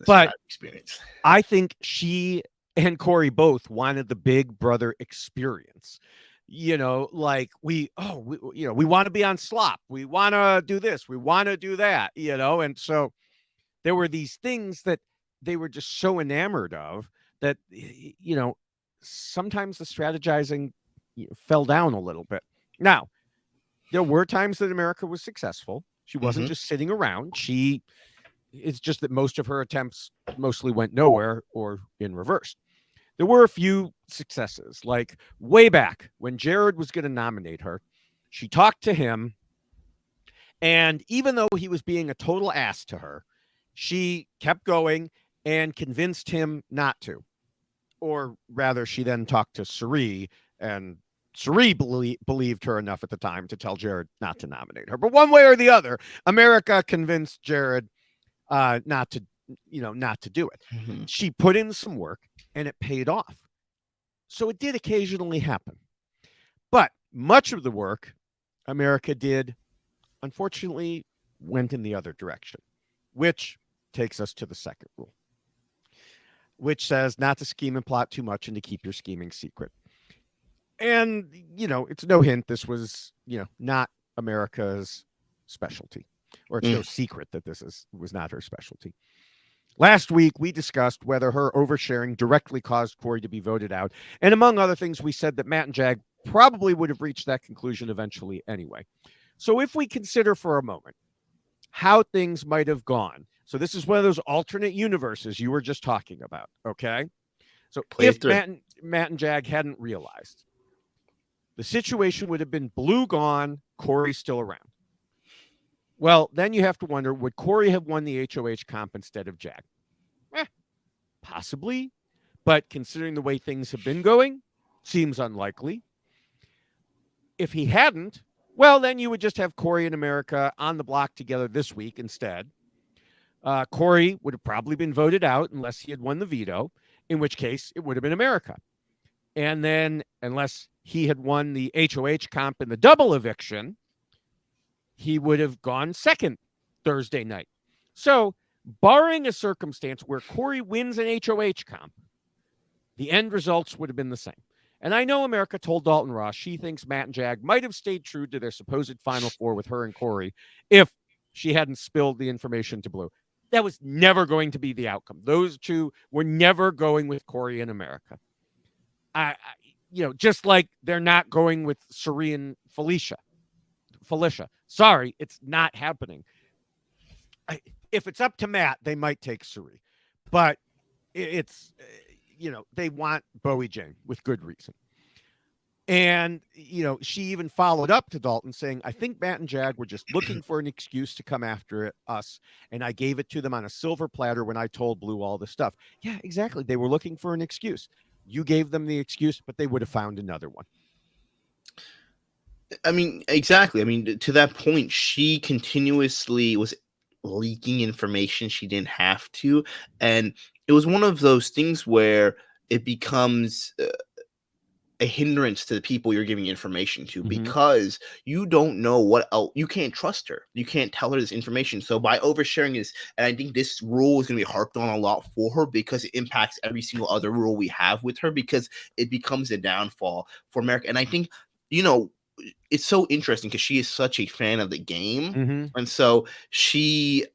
I think she and Corey both wanted the Big Brother experience. You know, like we want to be on slop. We want to do this. We want to do that, and so there were these things that they were just so enamored of that, sometimes the strategizing fell down a little bit. Now, there were times that America was successful. She wasn't just sitting around. It's just that most of her attempts mostly went nowhere or in reverse. There were a few successes, like way back when Jared was going to nominate her. She talked to him, and even though he was being a total ass to her, she kept going and convinced him not to. Or rather, she then talked to Cirie, and Cirie believed her enough at the time to tell Jared not to nominate her. But one way or the other, America convinced Jared not to do it. She put in some work, and it paid off. So it did occasionally happen. But much of the work America did, unfortunately, went in the other direction, which takes us to the second rule, which says not to scheme and plot too much and to keep your scheming secret. And, it's no hint this was, not America's specialty, or it's no secret that was not her specialty. Last week, we discussed whether her oversharing directly caused Corey to be voted out. And among other things, we said that Matt and Jag probably would have reached that conclusion eventually anyway. So if we consider for a moment how things might have gone. So this is one of those alternate universes you were just talking about, okay? So if Matt and Jag hadn't realized, the situation would have been Blue gone, Corey still around. Well, then you have to wonder, would Corey have won the HOH comp instead of Jag? Possibly. But considering the way things have been going, seems unlikely. If he hadn't, well, then you would just have Corey and America on the block together this week instead. Corey would have probably been voted out unless he had won the veto, in which case it would have been America. And then unless he had won the HOH comp in the double eviction, he would have gone second Thursday night. So barring a circumstance where Corey wins an HOH comp, the end results would have been the same. And I know America told Dalton Ross she thinks Matt and Jag might have stayed true to their supposed Final Four with her and Corey if she hadn't spilled the information to Blue. That was never going to be the outcome. Those two were never going with Corey and America. just like they're not going with Suri and Felicia. Sorry, it's not happening. If it's up to Matt, they might take Suri, but it's they want Bowie Jane with good reason. And she even followed up to Dalton saying, I think Matt and Jag were just looking for an excuse to come after us, and I gave it to them on a silver platter when I told Blue all this stuff. Yeah, exactly. They were looking for an excuse. You gave them the excuse, but they would have found another one. I mean, exactly. I mean, to that point, she continuously was leaking information she didn't have to. And it was one of those things where it becomes a hindrance to the people you're giving information to, because you don't know what else. You can't trust her. You can't tell her this information. So by oversharing this, and I think this rule is going to be harped on a lot for her because it impacts every single other rule we have with her, because it becomes a downfall for America. And I think, it's so interesting because she is such a fan of the game. And so she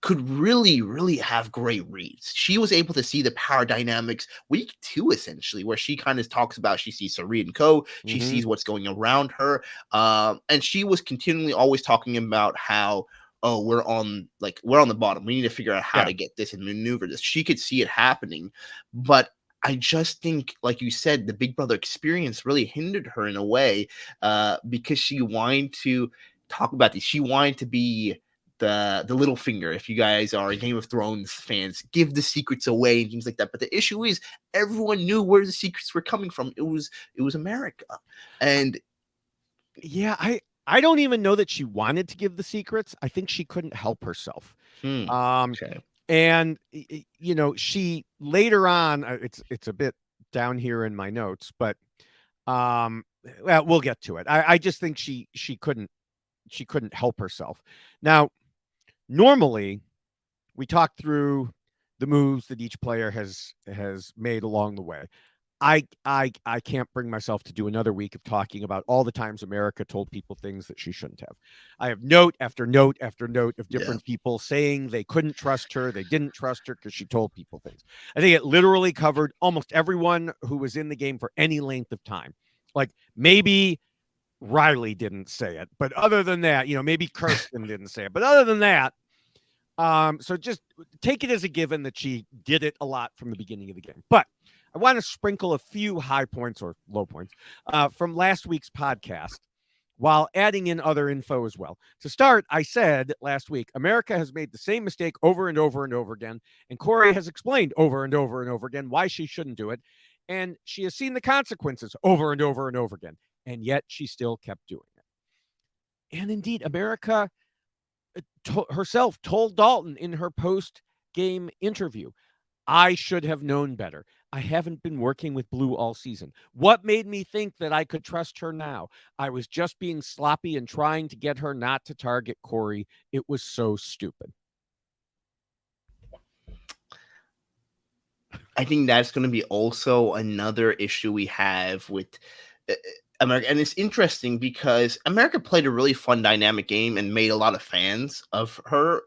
could really, really have great reads. She was able to see the power dynamics week 2, essentially, where she kind of talks about, she sees Sari and Co. She sees what's going around her. And she was continually always talking about how, we're on the bottom. We need to figure out how to get this and maneuver this. She could see it happening. But I just think, like you said, the Big Brother experience really hindered her in a way, because she wanted to talk about this. She wanted to be the little finger. If you guys are Game of Thrones fans, give the secrets away and things like that. But the issue is, everyone knew where the secrets were coming from. It was America. And yeah, I don't even know that she wanted to give the secrets. I think she couldn't help herself. Okay. And she later on, it's a bit down here in my notes, but well, we'll get to it. I just think she couldn't help herself. Now, normally we talk through the moves that each player has made along the way. I can't bring myself to do another week of talking about all the times America told people things that she shouldn't have. I have note after note after note of different people saying they couldn't trust her, they didn't trust her because she told people things. I think it literally covered almost everyone who was in the game for any length of time. Like, maybe Riley didn't say it, but other than that, maybe Kirsten didn't say it, but other than that, so just take it as a given that she did it a lot from the beginning of the game. But I want to sprinkle a few high points or low points from last week's podcast, while adding in other info as well. To start, I said last week, America has made the same mistake over and over and over again, and Corey has explained over and over and over again why she shouldn't do it, and she has seen the consequences over and over and over again, and yet she still kept doing it. And indeed, America herself told Dalton in her post-game interview, I should have known better. I haven't been working with Blue all season. What made me think that I could trust her now? I was just being sloppy and trying to get her not to target Corey. It was so stupid. I think that's going to be also another issue we have with America. And it's interesting because America played a really fun, dynamic game and made a lot of fans of her.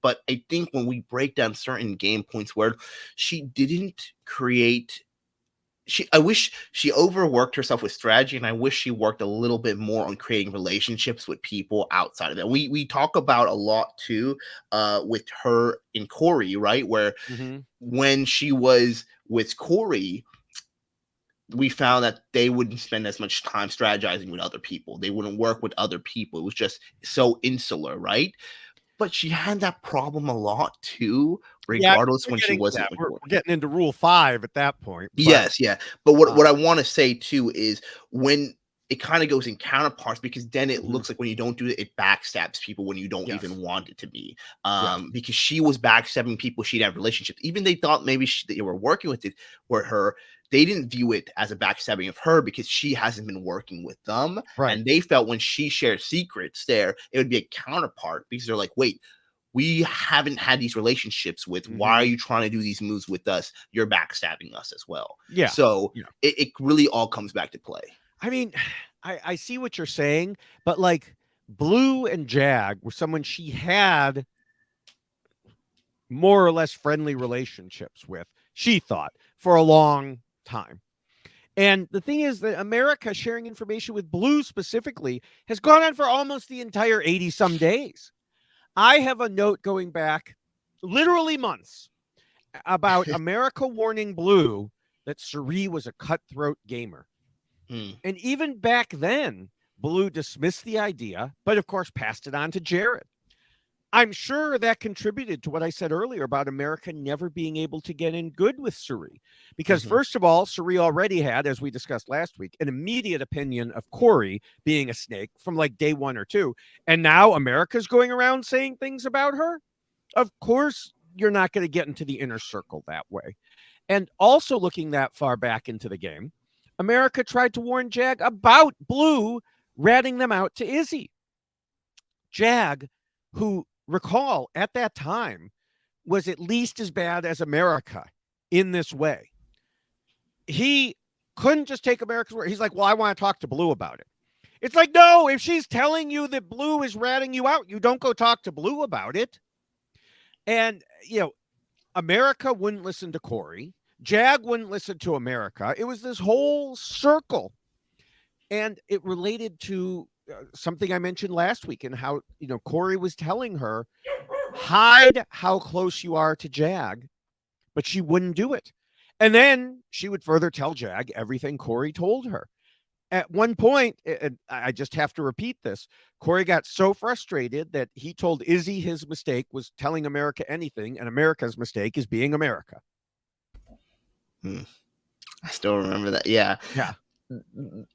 But I think when we break down certain game points where she didn't create, I wish she overworked herself with strategy, and I wish she worked a little bit more on creating relationships with people outside of that. We talk about a lot too, with her and Corey, right? Where when she was with Corey, we found that they wouldn't spend as much time strategizing with other people. They wouldn't work with other people. It was just so insular, right? But she had that problem a lot too, regardless when she wasn't. We're getting into Rule 5 at that point. But, yes, yeah. But what I want to say too is, when it kind of goes in counterparts, because then it looks like when you don't do it, it backstabs people when you don't even want it to be. Because she was backstabbing people she'd have relationships. Even they thought maybe they were working with her. They didn't view it as a backstabbing of her because she hasn't been working with them. Right. And they felt when she shared secrets there, it would be a counterpart, because they're like, wait, we haven't had these relationships with, why are you trying to do these moves with us? You're backstabbing us as well. Yeah. So it really all comes back to play. I mean, I see what you're saying, but like, Blue and Jag were someone she had more or less friendly relationships with, she thought, for a long time. And the thing is that America sharing information with Blue specifically has gone on for almost the entire 80 some days. I have a note going back literally months about America warning Blue that Suri was a cutthroat gamer. And even back then, Blue dismissed the idea, but of course passed it on to Jared. I'm sure that contributed to what I said earlier about America never being able to get in good with Suri. Because, first of all, Suri already had, as we discussed last week, an immediate opinion of Corey being a snake from like day 1 or 2. And now America's going around saying things about her. Of course, you're not going to get into the inner circle that way. And also looking that far back into the game, America tried to warn Jag about Blue ratting them out to Izzy. Jag, who, recall, at that time was at least as bad as America in this way. He couldn't just take America's word. He's like, well, I want to talk to Blue about it. It's like, no, if she's telling you that Blue is ratting you out, you don't go talk to Blue about it. And, America wouldn't listen to Corey. Jag wouldn't listen to America. It was this whole circle. And it related to something I mentioned last week and how, Corey was telling her, hide how close you are to Jag, but she wouldn't do it. And then she would further tell Jag everything Corey told her. At one point, and I just have to repeat this, Corey got so frustrated that he told Izzy his mistake was telling America anything, and America's mistake is being America. I still remember that. Yeah. Yeah.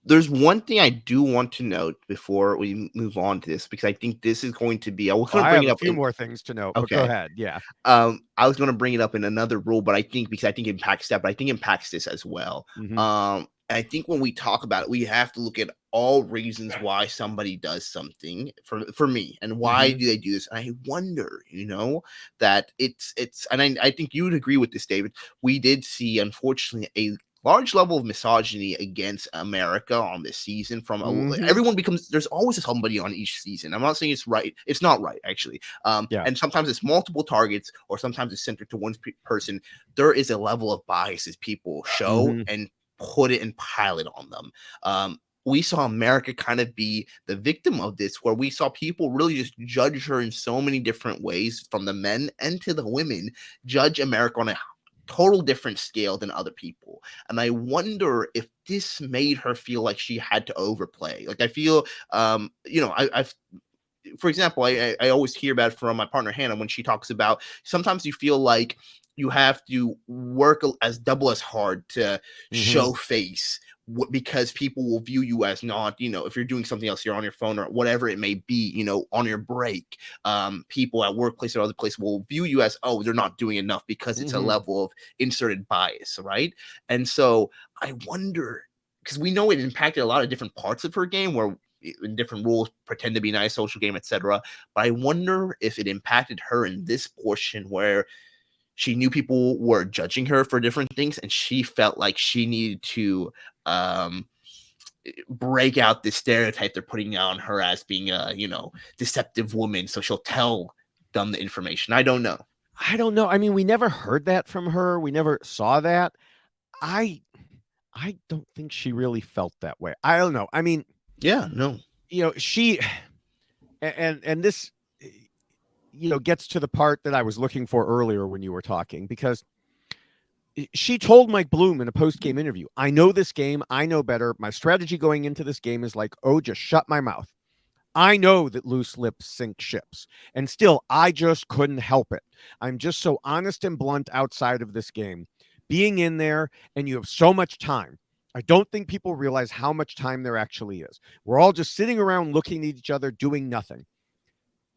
There's one thing I do want to note before we move on to this, because I think this is going to be. I was going to bring it up. A few more things to note. Okay, but go ahead. Yeah. I was going to bring it up in another rule, but I think it impacts that, but I think it impacts this as well. And I think when we talk about it, we have to look at all reasons why somebody does something for me, and why do they do this. And I wonder, that it's, and I think you would agree with this, David. We did see, unfortunately, a large level of misogyny against America on this season from everyone. There's always somebody on each season. I'm not saying it's right. It's not right, actually. And sometimes it's multiple targets, or sometimes it's centered to one person. There is a level of bias as people show and put it and pile it on them. We saw America kind of be the victim of this, where we saw people really just judge her in so many different ways, from the men and to the women, judge America on a total different scale than other people. And I wonder if this made her feel like she had to overplay. Like, I feel, I've, for example, I always hear about it from my partner Hannah when she talks about sometimes you feel like you have to work as double as hard to show face, because people will view you as not, if you're doing something else, you're on your phone or whatever it may be, on your break, people at workplace or other place will view you as, oh, they're not doing enough, because it's a level of inserted bias, right? And so I wonder, because we know it impacted a lot of different parts of her game, where in different rules, pretend to be nice, social game, etc. But I wonder if it impacted her in this portion, where she knew people were judging her for different things, and she felt like she needed to break out this stereotype they're putting on her as being a, deceptive woman. So she'll tell them the information. I don't know. I mean, we never heard that from her. We never saw that. I don't think she really felt that way. I don't know. I mean, yeah, no. She, and this, gets to the part that I was looking for earlier when you were talking, because she told Mike Bloom in a post-game interview, I know this game. I know better. My strategy going into this game is like, oh, just shut my mouth. I know that loose lips sink ships. And still, I just couldn't help it. I'm just so honest and blunt outside of this game. Being in there, and you have so much time. I don't think people realize how much time there actually is. We're all just sitting around looking at each other, doing nothing.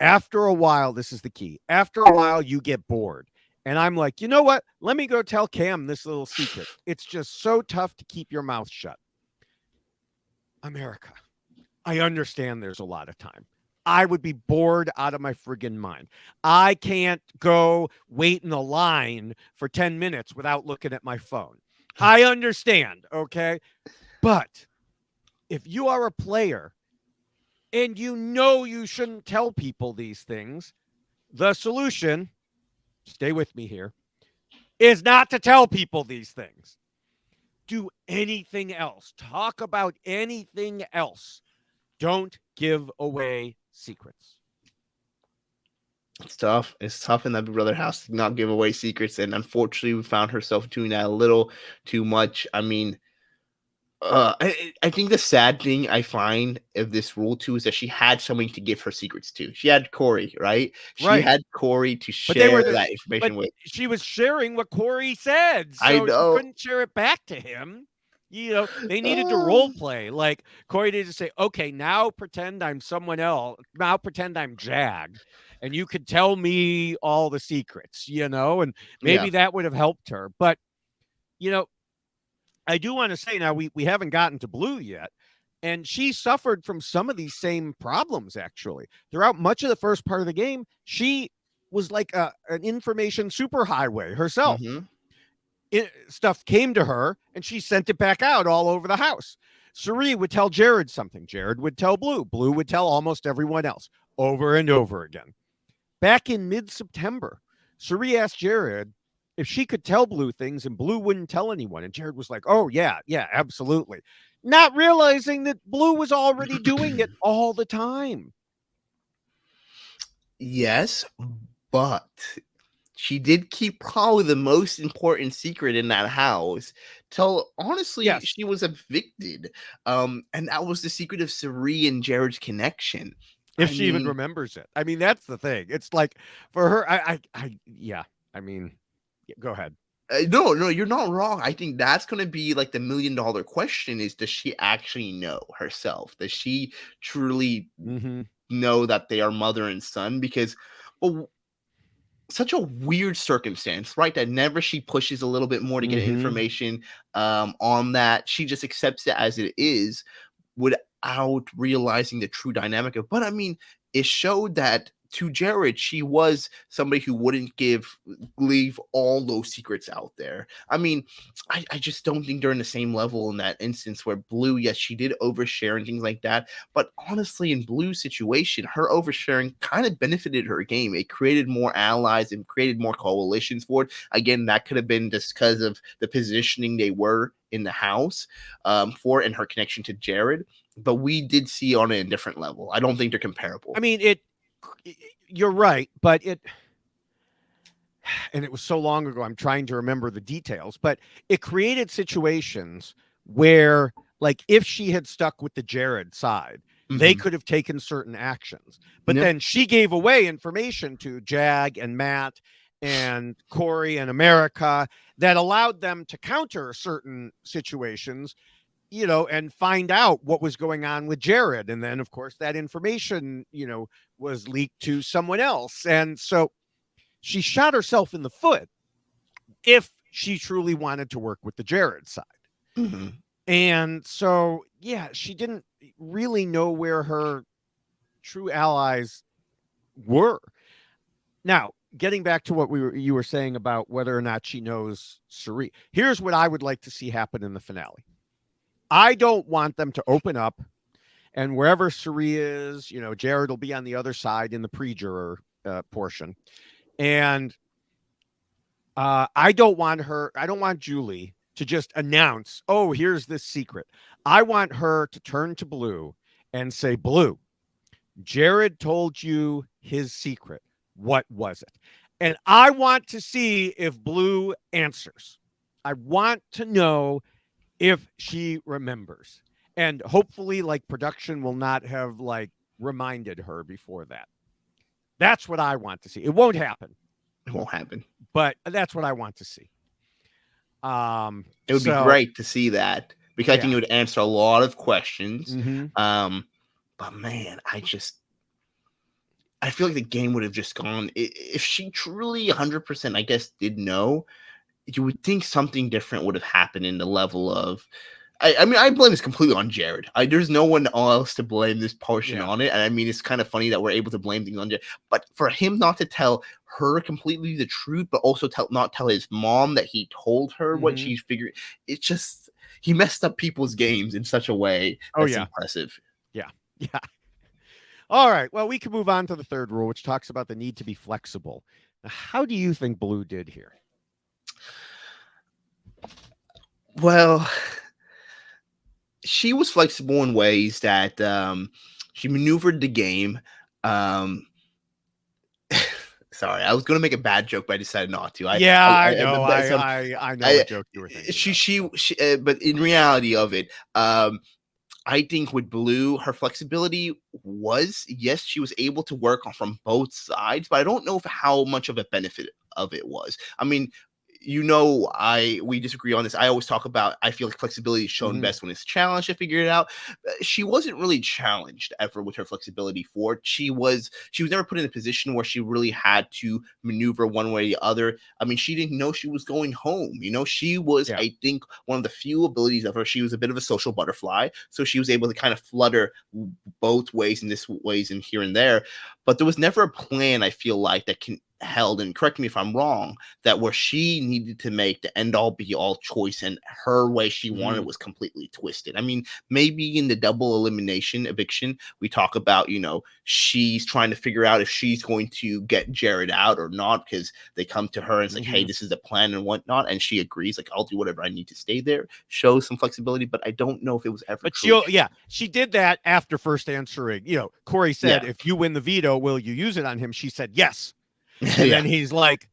After a while, this is the key. After a while, you get bored. And I'm like, you know what? Let me go tell Cam this little secret. It's just so tough to keep your mouth shut. America, I understand there's a lot of time. I would be bored out of my friggin' mind. I can't go wait in a line for 10 minutes without looking at my phone. I understand, okay? But if you are a player and you shouldn't tell people these things, the solution, stay with me here, is not to tell people these things. do anything else. Talk about anything else. Don't give away secrets. It's tough. It's tough in that Big Brother house to not give away secrets, and unfortunately, we found herself doing that a little too much. I mean, I think the sad thing I find of this rule too is that she had somebody to give her secrets to. She had Corey, right? She Right. had Corey to But they share were that but information with. she was sharing what Corey said, I so she know. couldn't share it back to him. They needed to Uh, role play. Like Corey needed to say, okay, now pretend I'm someone else. Now pretend I'm Jag, and you could tell me all the secrets, and maybe yeah. that would have helped her. But, you know, I do want to say now we haven't gotten to Blue yet. And she suffered from some of these same problems, actually. Throughout much of the first part of the game, she was like an information superhighway herself. Hmm. Stuff came to her, and she sent it back out all over the house. Suri would tell Jared something. Jared would tell Blue. Blue would tell almost everyone else over and over again. Back in mid-September, Suri asked Jared if she could tell Blue things and Blue wouldn't tell anyone. And Jared was like, oh, yeah, absolutely. Not realizing that Blue was already doing it all the time. Yes, but she did keep probably the most important secret in that house till honestly Yes. she was evicted. And that was the secret of Suri and Jared's connection. If she even remembers it. I mean, that's the thing. It's like for her, yeah. I mean, go ahead. No, you're not wrong. I think that's going to be like the $1,000,000 question is, does she actually know herself? Does she truly know that they are mother and son? Because, well, such a weird circumstance, right? That never she pushes a little bit more to get information on that. She just accepts it as it is without realizing the true dynamic of. But I mean, it showed that to Jared, she was somebody who wouldn't leave all those secrets out there. I mean, I just don't think they're in the same level in that instance where Blue, yes, she did overshare and things like that. But honestly, in Blue's situation, her oversharing kind of benefited her game. It created more allies and created more coalitions for it. Again, that could have been just because of the positioning they were in the house for it and her connection to Jared. But we did see on a different level. I don't think they're comparable. I mean, you're right, but and it was so long ago, I'm trying to remember the details, but it created situations where, like, if she had stuck with the Jared side, they could have taken certain actions. But then she gave away information to Jag and Matt and Corey and America that allowed them to counter certain situations, and find out what was going on with Jared. And then, of course, that information, was leaked to someone else. And so she shot herself in the foot if she truly wanted to work with the Jared side. And so, yeah, she didn't really know where her true allies were. Now, getting back to what you were saying about whether or not she knows Suri, here's what I would like to see happen in the finale. I don't want them to open up, and wherever Suri is, Jared will be on the other side in the pre-juror portion. And I don't want Julie to just announce, oh, here's this secret. I want her to turn to Blue and say, Blue, Jared told you his secret. What was it? And I want to see if Blue answers. I want to know if she remembers. And hopefully, like, production will not have, like, reminded her before that. That's what I want to see. It won't happen. It won't happen. But that's what I want to see. It would be great to see that because I think it would answer a lot of questions. But man, I feel like the game would have just gone if she truly 100%, I guess, did know. You would think something different would have happened in the level of. I mean, I blame this completely on Jared. There's no one else to blame this portion on it. And I mean, it's kind of funny that we're able to blame things on Jared. But for him not to tell her completely the truth, but also not tell his mom that he told her what she figured, it's just, he messed up people's games in such a way that's impressive. Yeah. All right. Well, we can move on to the third rule, which talks about the need to be flexible. Now, how do you think Blue did here? Well, she was flexible in ways that she maneuvered the game. Um, sorry, I was going to make a bad joke, but I decided not to. Yeah, I know. But some, I know I, what joke you were thinking she, about. she, she, but in reality of it, I think with Blue, her flexibility was, yes, she was able to work on from both sides, but I don't know if how much of a benefit of it was. I mean, we disagree on this. I always talk about I feel like flexibility is shown Mhm. best when it's challenged to figure it out. She wasn't really challenged ever with her flexibility for it. She was never put in a position where she really had to maneuver one way or the other. I mean, she didn't know she was going home. She was, Yeah. I think, one of the few abilities of her. She was a bit of a social butterfly, so she was able to kind of flutter both ways and this ways and here and there. But there was never a plan, I feel like, that can held, and correct me if I'm wrong, that where she needed to make the end all be all choice and her way she wanted Mhm. was completely twisted. I mean, maybe in the double elimination eviction, we talk about, she's trying to figure out if she's going to get Jared out or not, because they come to her and it's like, hey, Mhm. this is the plan and whatnot. And she agrees, like, I'll do whatever I need to stay there, show some flexibility, but I don't know if it was ever But truly. she did that after first answering. Corey Yeah. said, "If you win the veto, will you use it on him?" She said, "Yes." And Yeah. then he's like,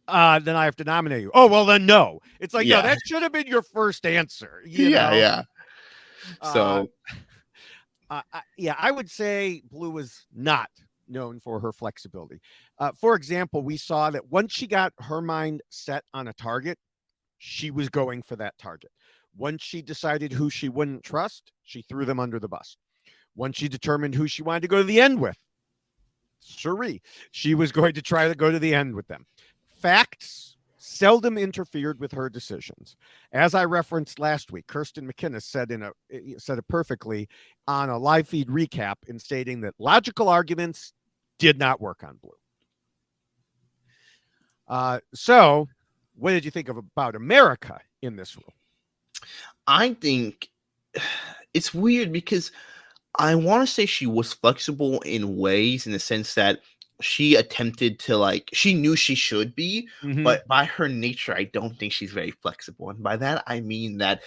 then I have to nominate you. Oh, well, then no. It's like, no, Yeah. that should have been your first answer, Yeah. Yeah. Uh, So, yeah, I would say Blue was not known for her flexibility. For example, we saw that once she got her mind set on a target, she was going for that target. Once she decided who she wouldn't trust, she threw them under the bus. Once she determined who she wanted to go to the end with, Cherie, she was going to try to go to the end with them. Facts seldom interfered with her decisions. As I referenced last week, Kirsten McInnes said it perfectly on a live feed recap in stating that logical arguments did not work on Blue. So, what did you think about America in this rule? I think it's weird because I want to say she was flexible in ways in the sense that she attempted to, like, she knew she should be, Mm-hmm. but by her nature, I don't think she's very flexible. And by that, I mean that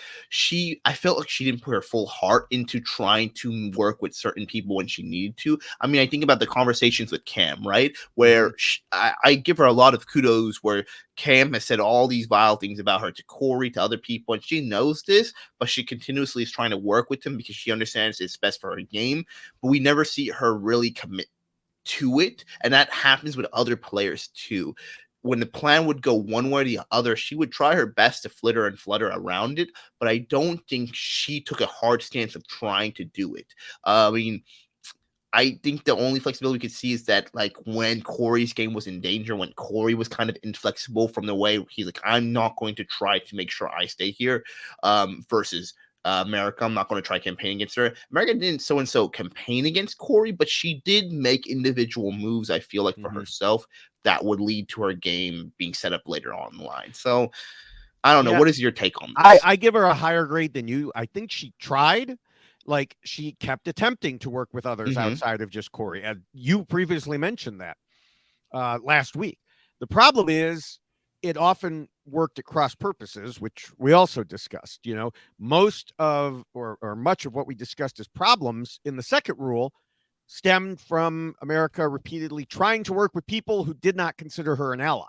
I felt like she didn't put her full heart into trying to work with certain people when she needed to. I mean, I think about the conversations with Cam, right? Mm-hmm. Where I give her a lot of kudos where Cam has said all these vile things about her to Corey, to other people, and she knows this, but she continuously is trying to work with him because she understands it's best for her game. But we never see her really commit to it. And that happens with other players too. When the plan would go one way or the other, she would try her best to flitter and flutter around it. But I don't think she took a hard stance of trying to do it. I mean, I think the only flexibility we could see is that, like, when Corey's game was in danger, when Corey was kind of inflexible from the way he's like, I'm not going to try to make sure I stay here, versus America. I'm not going to try campaigning against her. America didn't so and so campaign against Corey, but she did make individual moves, I feel like, for Mm-hmm. herself that would lead to her game being set up later on in the line. So I don't know. Yeah, What is your take on I, this? I give her a higher grade than you. I think she tried. Like she kept attempting to work with others Mm-hmm. outside of just Corey. And you previously mentioned that last week. The problem is it often worked at cross purposes, which we also discussed. Most of or much of what we discussed as problems in the second rule stemmed from America repeatedly trying to work with people who did not consider her an ally.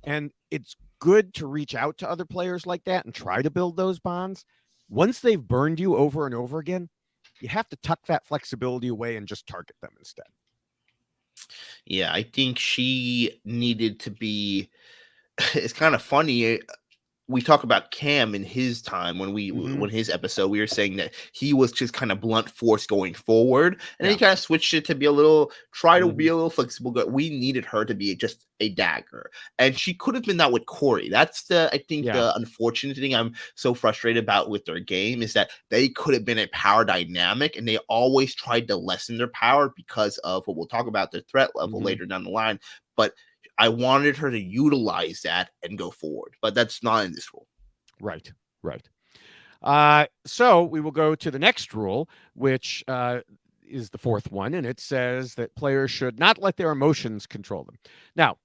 And it's good to reach out to other players like that and try to build those bonds. Once they've burned you over and over again, you have to tuck that flexibility away and just target them instead. Yeah, I think she needed to be. It's kind of funny. We talk about Cam in his time Mm-hmm. when his episode, we were saying that he was just kind of blunt force going forward, and then Yeah. he kind of switched it to be a little try to Mm-hmm. be a little flexible. But we needed her to be just a dagger, and she could have been that with Corey. That's I think Yeah. the unfortunate thing I'm so frustrated about with their game is that they could have been a power dynamic, and they always tried to lessen their power because of what we'll talk about, their threat level Mm-hmm. later down the line. But I wanted her to utilize that and go forward, but that's not in this rule. Right. Right. So we will go to the next rule, which is the fourth one, and it says that players should not let their emotions control them. Now,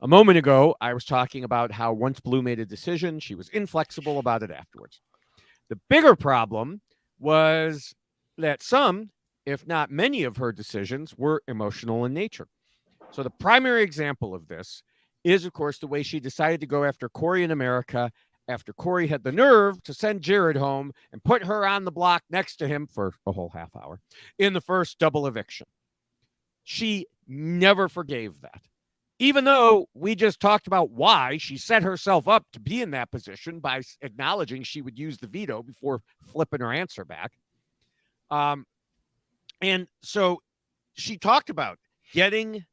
A moment ago, I was talking about how once Blue made a decision, she was inflexible about it afterwards. The bigger problem was that some, if not many, of her decisions were emotional in nature. So the primary example of this is, of course, the way she decided to go after Corey in America after Corey had the nerve to send Jared home and put her on the block next to him for a whole half hour in the first double eviction. She never forgave that. Even though we just talked about why she set herself up to be in that position by acknowledging she would use the veto before flipping her answer back. And so she talked about getting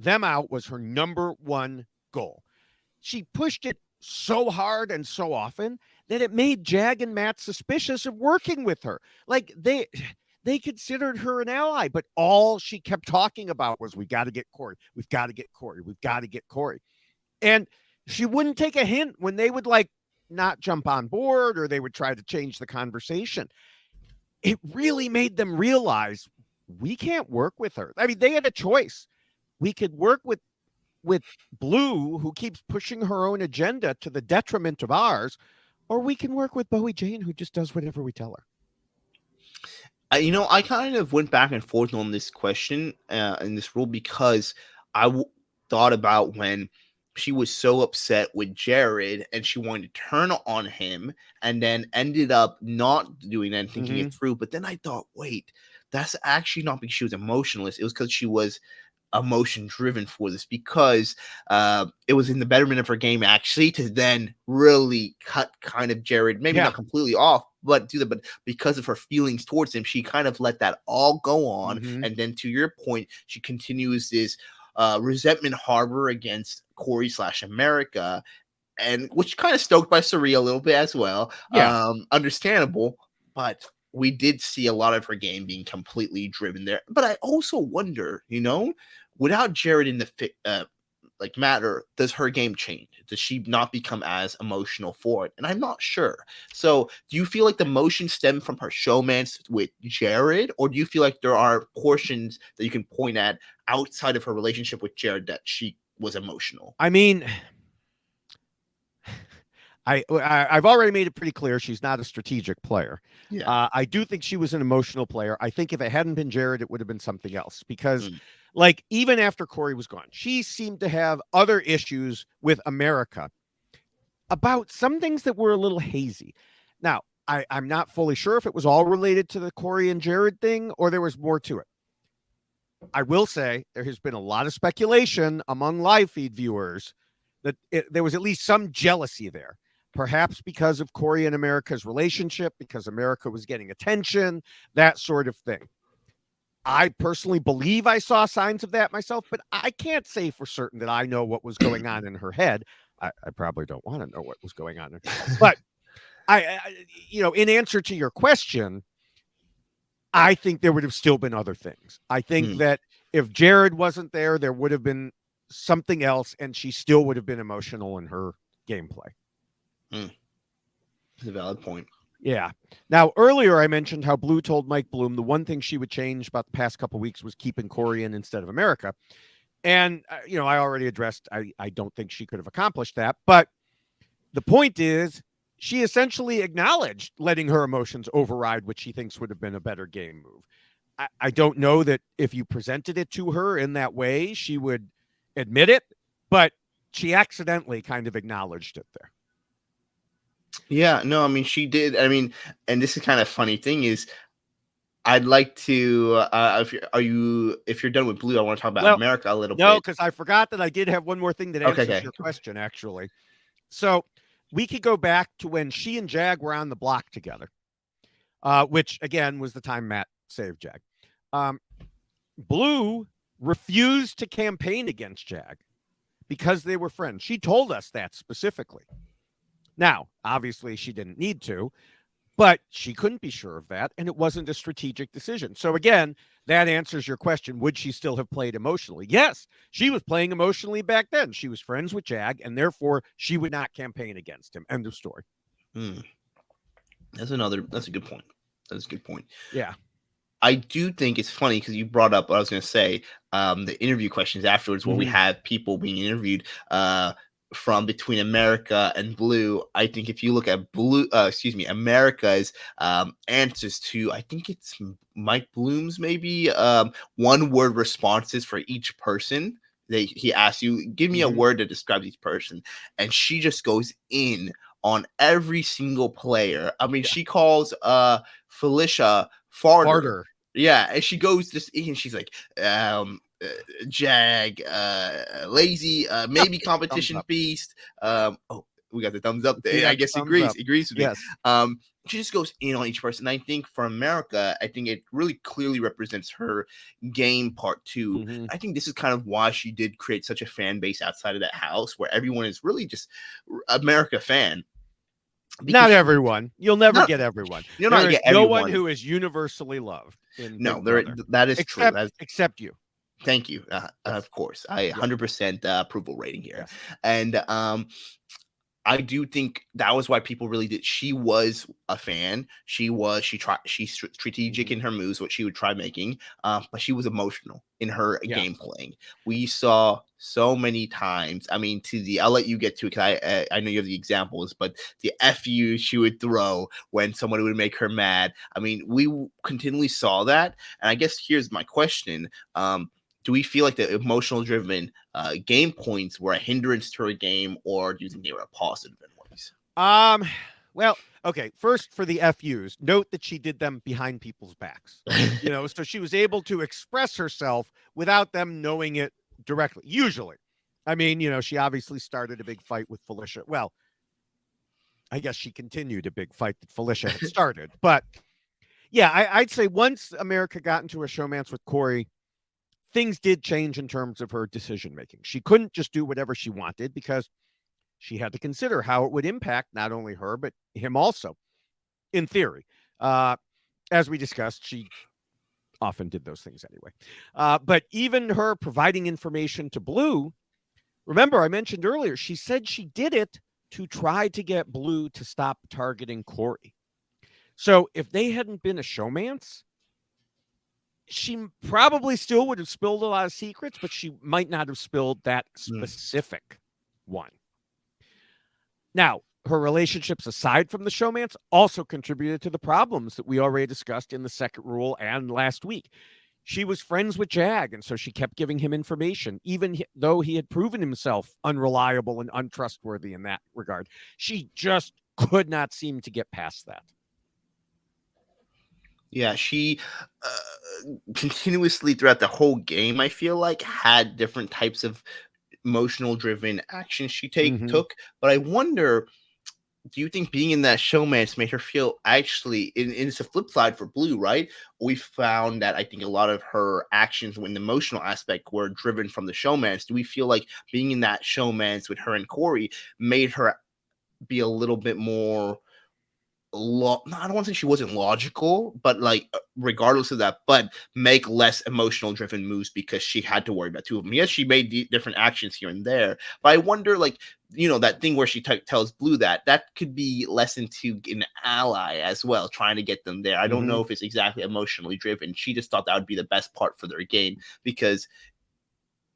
them out was her number one goal. She pushed it so hard and so often that it made Jag and Matt suspicious of working with her. Like they considered her an ally, but all she kept talking about was, we got to get Corey. We've got to get Corey. We've got to get Corey. And she wouldn't take a hint when they would like not jump on board or they would try to change the conversation. It really made them realize we can't work with her. I mean, they had a choice. We could work with Blue, who keeps pushing her own agenda to the detriment of ours, or we can work with Bowie Jane, who just does whatever we tell her. I kind of went back and forth on this question and this rule because thought about when she was so upset with Jared and she wanted to turn on him and then ended up not doing that and thinking it through. But then I thought, wait, that's actually not because she was emotionless. It was because she was emotion driven for this, because it was in the betterment of her game actually to then really cut kind of Jared, maybe not completely off, but do that. But because of her feelings towards him, she kind of let that all go on. And then to your point, she continues this resentment harbor against Corey / America, and which kind of stoked by Saria a little bit as well. Understandable, but we did see a lot of her game being completely driven there. But I also wonder, without Jared in the matter, does her game change? Does she not become as emotional for it? And I'm not sure. So do you feel like the emotion stem from her showmance with Jared, or do you feel like there are portions that you can point at outside of her relationship with Jared that she was emotional? I mean, I've already made it pretty clear she's not a strategic player. Yeah. I do think she was an emotional player. I think if it hadn't been Jared, it would have been something else, because like even after Corey was gone, she seemed to have other issues with America about some things that were a little hazy. Now, I'm not fully sure if it was all related to the Corey and Jared thing or there was more to it. I will say there has been a lot of speculation among live feed viewers that there was at least some jealousy there. Perhaps because of Corey and America's relationship, because America was getting attention, that sort of thing. I personally believe I saw signs of that myself, but I can't say for certain that I know what was going on in her head. I probably don't want to know what was going on in her head. But I, in answer to your question, I think there would have still been other things. I think that if Jared wasn't there, there would have been something else, and she still would have been emotional in her gameplay. That's a valid point. Yeah. Now, earlier I mentioned how Blue told Mike Bloom the one thing she would change about the past couple of weeks was keeping Corey in instead of America. And, I already addressed, I don't think she could have accomplished that. But the point is, she essentially acknowledged letting her emotions override what she thinks would have been a better game move. I don't know that if you presented it to her in that way, she would admit it, but she accidentally kind of acknowledged it there. Yeah, no, I mean, she did. I mean, and this is kind of funny thing is, I'd like to, if you're done with Blue, I want to talk about America a little bit. No, because I forgot that I did have one more thing that answers your question, actually. So we could go back to when she and Jag were on the block together, which, again, was the time Matt saved Jag. Blue refused to campaign against Jag because they were friends. She told us that specifically. Now, obviously, she didn't need to, but she couldn't be sure of that, and it wasn't a strategic decision. So, again, that answers your question. Would she still have played emotionally? Yes, she was playing emotionally back then. She was friends with Jag, and therefore she would not campaign against him. End of story. That's a good point. That's a good point. Yeah. I do think it's funny because you brought up what I was going to say, the interview questions afterwards, where we Mhm. have people being interviewed from between America and Blue. I think if you look at America's answers to, I think it's Mike Bloom's maybe one word responses for each person. He asks you, give me a Mhm. word to describe each person, and she just goes in on every single player. I mean, Yeah. she calls Felicia farter. Farter. Yeah, and she goes just and she's like, Jag, lazy, maybe Thumbs competition up. beast. Oh, we got the thumbs up We there. I got the guess thumbs up. agrees with me. Yes. She just goes in on each person. I think for America, I think it really clearly represents her game part two. Mhm. I think this is kind of why she did create such a fan base outside of that house where everyone is really just America fan. Because Not everyone. You'll never not get everyone. you're not There gonna is get no one everyone. who is universally loved in No, Big Brother, that is true. except you. Thank you. Yes. Of course, I Yep. 100% approval rating here, Yes. and I do think that was why people really did. She was a fan. She's strategic Mhm. in her moves, what she would try making, but she was emotional in her Yeah. game playing. We saw so many times. I mean, I'll let you get to it because I know you have the examples, but the fu she would throw when someone would make her mad. I mean, continually saw that, and I guess here's my question. Do we feel like the emotional driven game points were a hindrance to her game, or do you think they were a positive in ways? Um, well, okay. First, for the FUs, note that she did them behind people's backs. So she was able to express herself without them knowing it directly. Usually, I mean, she obviously started a big fight with Felicia. Well, I guess she continued a big fight that Felicia had started, but yeah, I'd say once America got into a showmance with Corey, things did change in terms of her decision making. She couldn't just do whatever she wanted because she had to consider how it would impact not only her, but him also, in theory. Uh, as we discussed, she often did those things anyway. But even her providing information to Blue, remember, I mentioned earlier, she said she did it to try to get Blue to stop targeting Corey. So if they hadn't been a showmance, she probably still would have spilled a lot of secrets, but she might not have spilled that Mm. specific one. Now, her relationships aside from the showmance also contributed to the problems that we already discussed in the second rule and last week. She was friends with Jag, and so she kept giving him information, even though he had proven himself unreliable and untrustworthy in that regard. She just could not seem to get past that. Yeah, she continuously throughout the whole game, I feel like, had different types of emotional driven actions she Mm-hmm. took. But I wonder, do you think being in that showmance made her feel actually, and it's a flip side for Blue, right? We found that I think a lot of her actions in the emotional aspect were driven from the showmance. Do we feel like being in that showmance with her and Corey made her be a little bit more I don't want to say she wasn't logical, but like regardless of that, but make less emotional driven moves because she had to worry about two of them. Yes, she made different actions here and there, but I wonder, like, that thing where she tells Blue that could be lessened to an ally as well, trying to get them there. I don't Mm-hmm. know if it's exactly emotionally driven. She just thought that would be the best part for their game because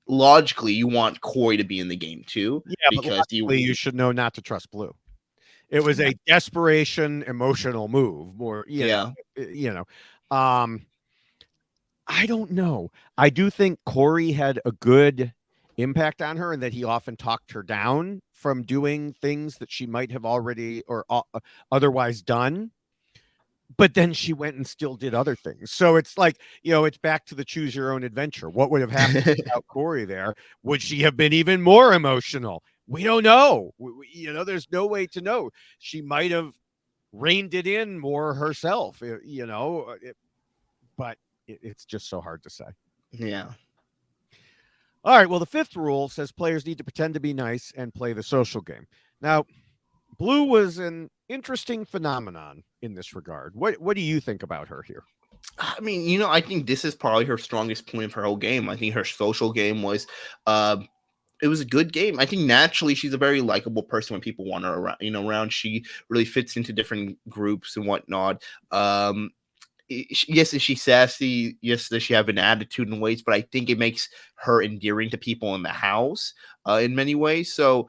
logically you want Corey to be in the game too Yeah, but because you logically, you should know not to trust Blue. It was yeah a desperation, emotional move. More, yeah Um, I don't know. I do think Corey had a good impact on her, and that he often talked her down from doing things that she might have already or otherwise done. But then she went and still did other things. So it's like, it's back to the choose your own adventure. What would have happened without Corey there? Would she have been even more emotional? We don't know. There's no way to know. She might have reined it in more herself, but it's just so hard to say. yeah. All right. Well, the fifth rule says players need to pretend to be nice and play the social game. Now, Blue was an interesting phenomenon in this regard. What do you think about her here? I mean, I think this is probably her strongest point of her whole game. I think her social game was, it was a good game. I think naturally she's a very likable person when people want her around. Around, she really fits into different groups and whatnot. yes, is she sassy? Yes, does she have an attitude and ways? But I think it makes her endearing to people in the house in many ways. So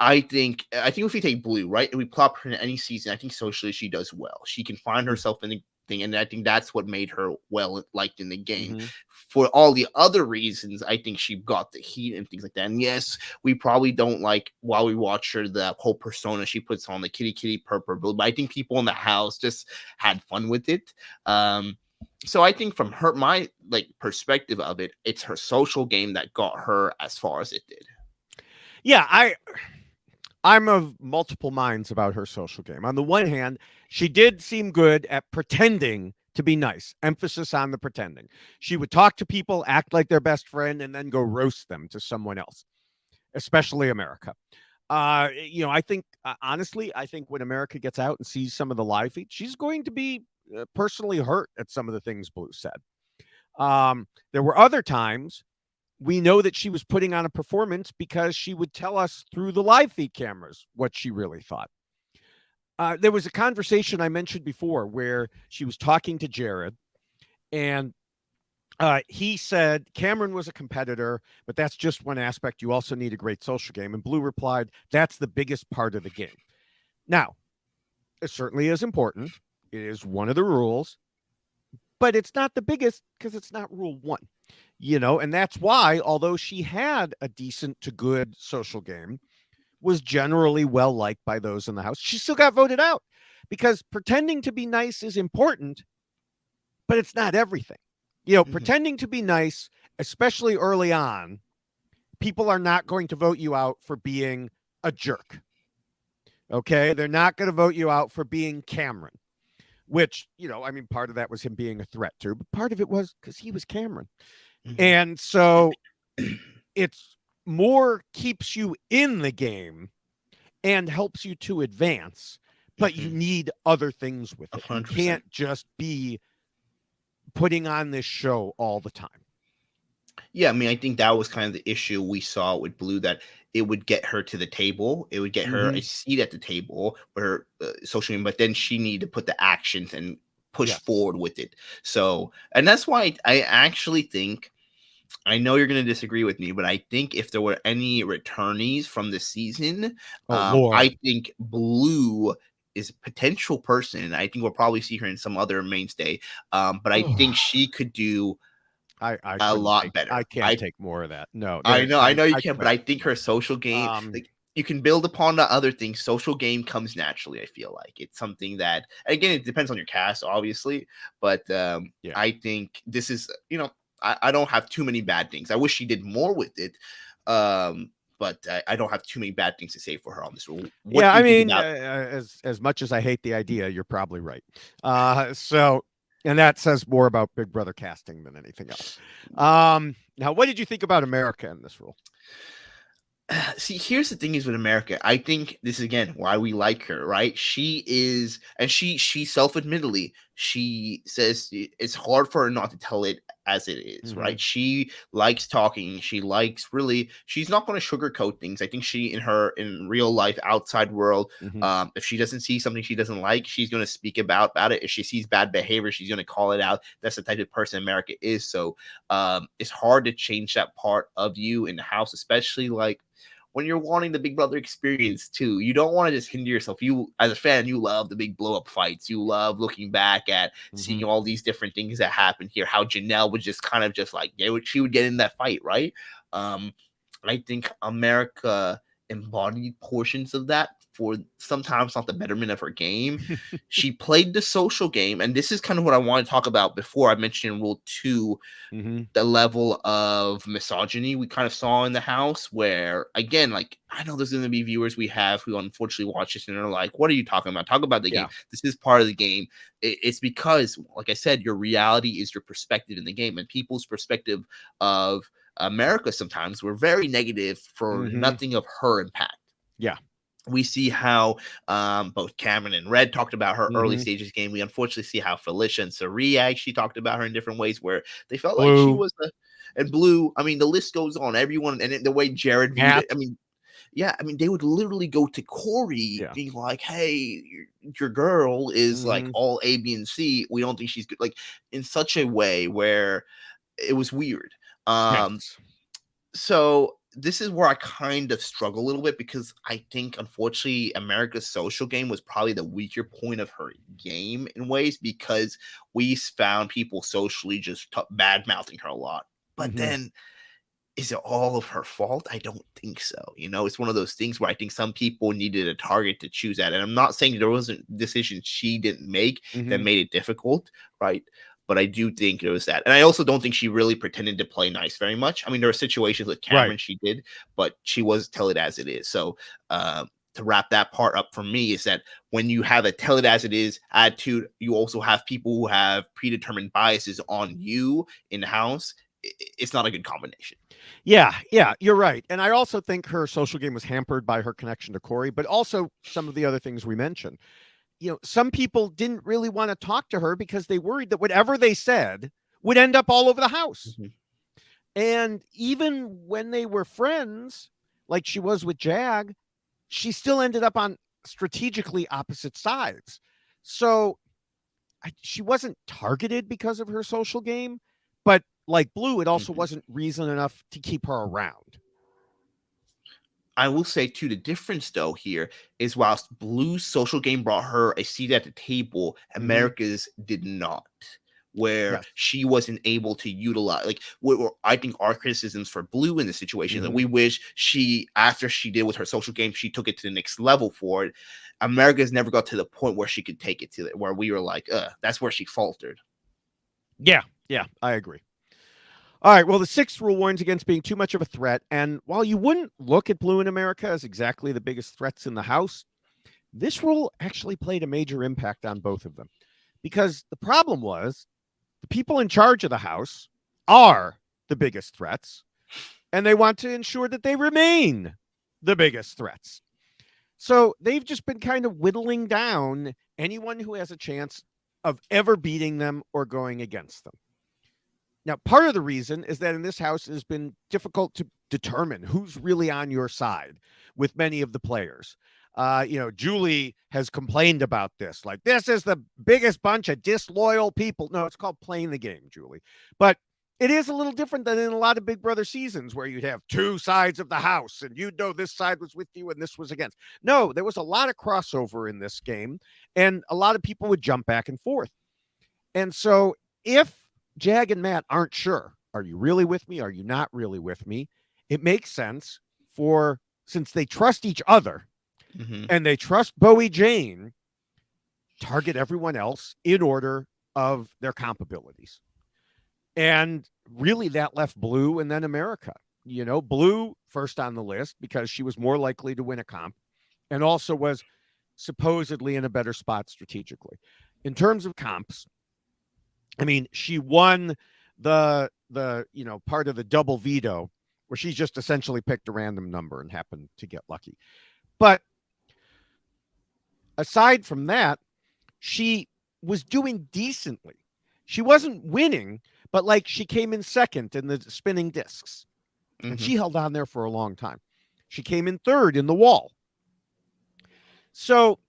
I think if we take Blue, right, and we plop her in any season, I think socially she does well. She can find herself in the thing, and I think that's what made her well liked in the game. Mm-hmm. For all the other reasons, I think she got the heat and things like that. And yes, we probably don't like while we watch her the whole persona she puts on, the kitty kitty purr blue, but I think people in the house just had fun with it. So I think from my like perspective of it, it's her social game that got her as far as it did. Yeah, I'm of multiple minds about her social game. On the one hand, she did seem good at pretending to be nice. Emphasis on the pretending. She would talk to people, act like their best friend, and then go roast them to someone else, especially America. I think honestly, I think when America gets out and sees some of the live feed, she's going to be personally hurt at some of the things Blue said. There were other times we know that she was putting on a performance because she would tell us through the live feed cameras what she really thought. There was a conversation I mentioned before where she was talking to Jared, and he said Cameron was a competitor, but that's just one aspect. You also need a great social game. And Blue replied, that's the biggest part of the game. Now, it certainly is important. It is one of the rules, but it's not the biggest because it's not rule one. And that's why, although she had a decent to good social game, was generally well liked by those in the house, she still got voted out because pretending to be nice is important, but it's not everything. Pretending to be nice, especially early on, people are not going to vote you out for being a jerk. Okay. They're not going to vote you out for being Cameron, which, part of that was him being a threat too, but part of it was because he was Cameron. And so it's more keeps you in the game and helps you to advance, but you need other things with it. 100%. You can't just be putting on this show all the time. Yeah, I think that was kind of the issue we saw with Blue, that it would get her to the table. It would get her a seat at the table where social media, but then she needed to put the actions and push forward with it. So, and that's why I actually think, I know you're going to disagree with me, but I think if there were any returnees from this season, I think Blue is a potential person. I think we'll probably see her in some other mainstay. But I think she could do a lot better. I can't take more of that. No, I know you can't, but I think her social game, like, you can build upon the other things. Social game comes naturally. I feel like it's something that, again, it depends on your cast, obviously, but I think this is, I don't have too many bad things. I wish she did more with it. But I don't have too many bad things to say for her on this rule. As much as I hate the idea, you're probably right. And that says more about Big Brother casting than anything else. Now, what did you think about America in this rule? See, here's the thing is with America, I think this is, again, why we like her, right? She is, and she self-admittedly, she says it's hard for her not to tell it as it is, right? She likes talking. She likes, really, she's not going to sugarcoat things. I think she, in real life, outside world, if she doesn't see something she doesn't like, she's going to speak about it. If she sees bad behavior, she's going to call it out. That's the type of person America is. So it's hard to change that part of you in the house, especially like when you're wanting the Big Brother experience too. You don't want to just hinder yourself. You, as a fan, you love the big blow up fights. You love looking back at seeing all these different things that happen here. How Janelle would just kind of just like, she would get in that fight, right? I think America embodied portions of that for sometimes not the betterment of her game. She played the social game, and this is kind of what I want to talk about before I mentioned in Rule 2, the level of misogyny we kind of saw in the house, where, again, like, I know there's going to be viewers we have who unfortunately watch this and are like, what are you talking about? Talk about the game. This is part of the game. It's because, like I said, your reality is your perspective in the game, and people's perspective of America sometimes were very negative for nothing of her impact. Yeah. We see how both Cameron and Red talked about her early stages game. We unfortunately see how Felicia and Sari actually talked about her in different ways, where they felt like she was and Blue. I mean, the list goes on. Everyone, and the way Jared viewed it. I mean, Yeah, I mean, they would literally go to Corey Yeah. being like, "Hey, your girl is like Mhm. all A, B, and C. We don't think she's good." Like in such a way where it was weird. Um, Yes. so this is where I kind of struggle a little bit because I think unfortunately America's social game was probably the weaker point of her game in ways because we found people socially just bad mouthing her a lot. But Mhm. then is it all of her fault? I don't think so. You know, it's one of those things where I think some people needed a target to choose at. And I'm not saying there wasn't decisions she didn't make that Mhm. made it difficult, right? But I do think there was that. And I also don't think she really pretended to play nice very much. I mean, there were situations with Right. Cameron she did, but she was tell it as it is. So to wrap that part up for me is that when you have a tell it as it is attitude, you also have people who have predetermined biases on you in house. It's not a good combination. Yeah, yeah, you're right. And I also think her social game was hampered by her connection to Corey, but also some of the other things we mentioned. Some people didn't really want to talk to her because they worried that whatever they said would end up all over the house. Mhm. And even when they were friends, like she was with Jag, she still ended up on strategically opposite sides. So she wasn't targeted because of her social game, but like Blue, it also Mhm. wasn't reason enough to keep her around. I will say too, the difference though here is whilst Blue's social game brought her a seat at the table, Mm-hmm. America's did not. Where Yes. she wasn't able to utilize, like, I think our criticisms for Blue in this situation that Mm-hmm. we wish she, after she did with her social game, she took it to the next level for it. America's never got to the point where she could take it to it, where we were like, that's where she faltered. Yeah. Yeah. I agree. All right. Well, the sixth rule warns against being too much of a threat. And while you wouldn't look at Blue in America as exactly the biggest threats in the House, this rule actually played a major impact on both of them. Because the problem was the people in charge of the House are the biggest threats, and they want to ensure that they remain the biggest threats. So they've just been kind of whittling down anyone who has a chance of ever beating them or going against them. Now, part of the reason is that in this house it has been difficult to determine who's really on your side with many of the players. Julie has complained about this. Like, this is the biggest bunch of disloyal people. No, it's called playing the game, Julie. But it is a little different than in a lot of Big Brother seasons where you'd have two sides of the house and you'd know this side was with you and this was against. No, there was a lot of crossover in this game, and a lot of people would jump back and forth. And so if Jag and Matt aren't sure, are you really with me? Are you not really with me? It makes sense for, since they trust each other Mhm. and they trust Bowie Jane, target everyone else in order of their comp abilities. And really that left Blue and then America. Blue first on the list because she was more likely to win a comp and also was supposedly in a better spot strategically. In terms of comps, I mean, she won the part of the double veto where she just essentially picked a random number and happened to get lucky. But aside from that, she was doing decently. She wasn't winning, but like she came in second in the spinning discs, and Mhm. she held on there for a long time. She came in third in the wall. So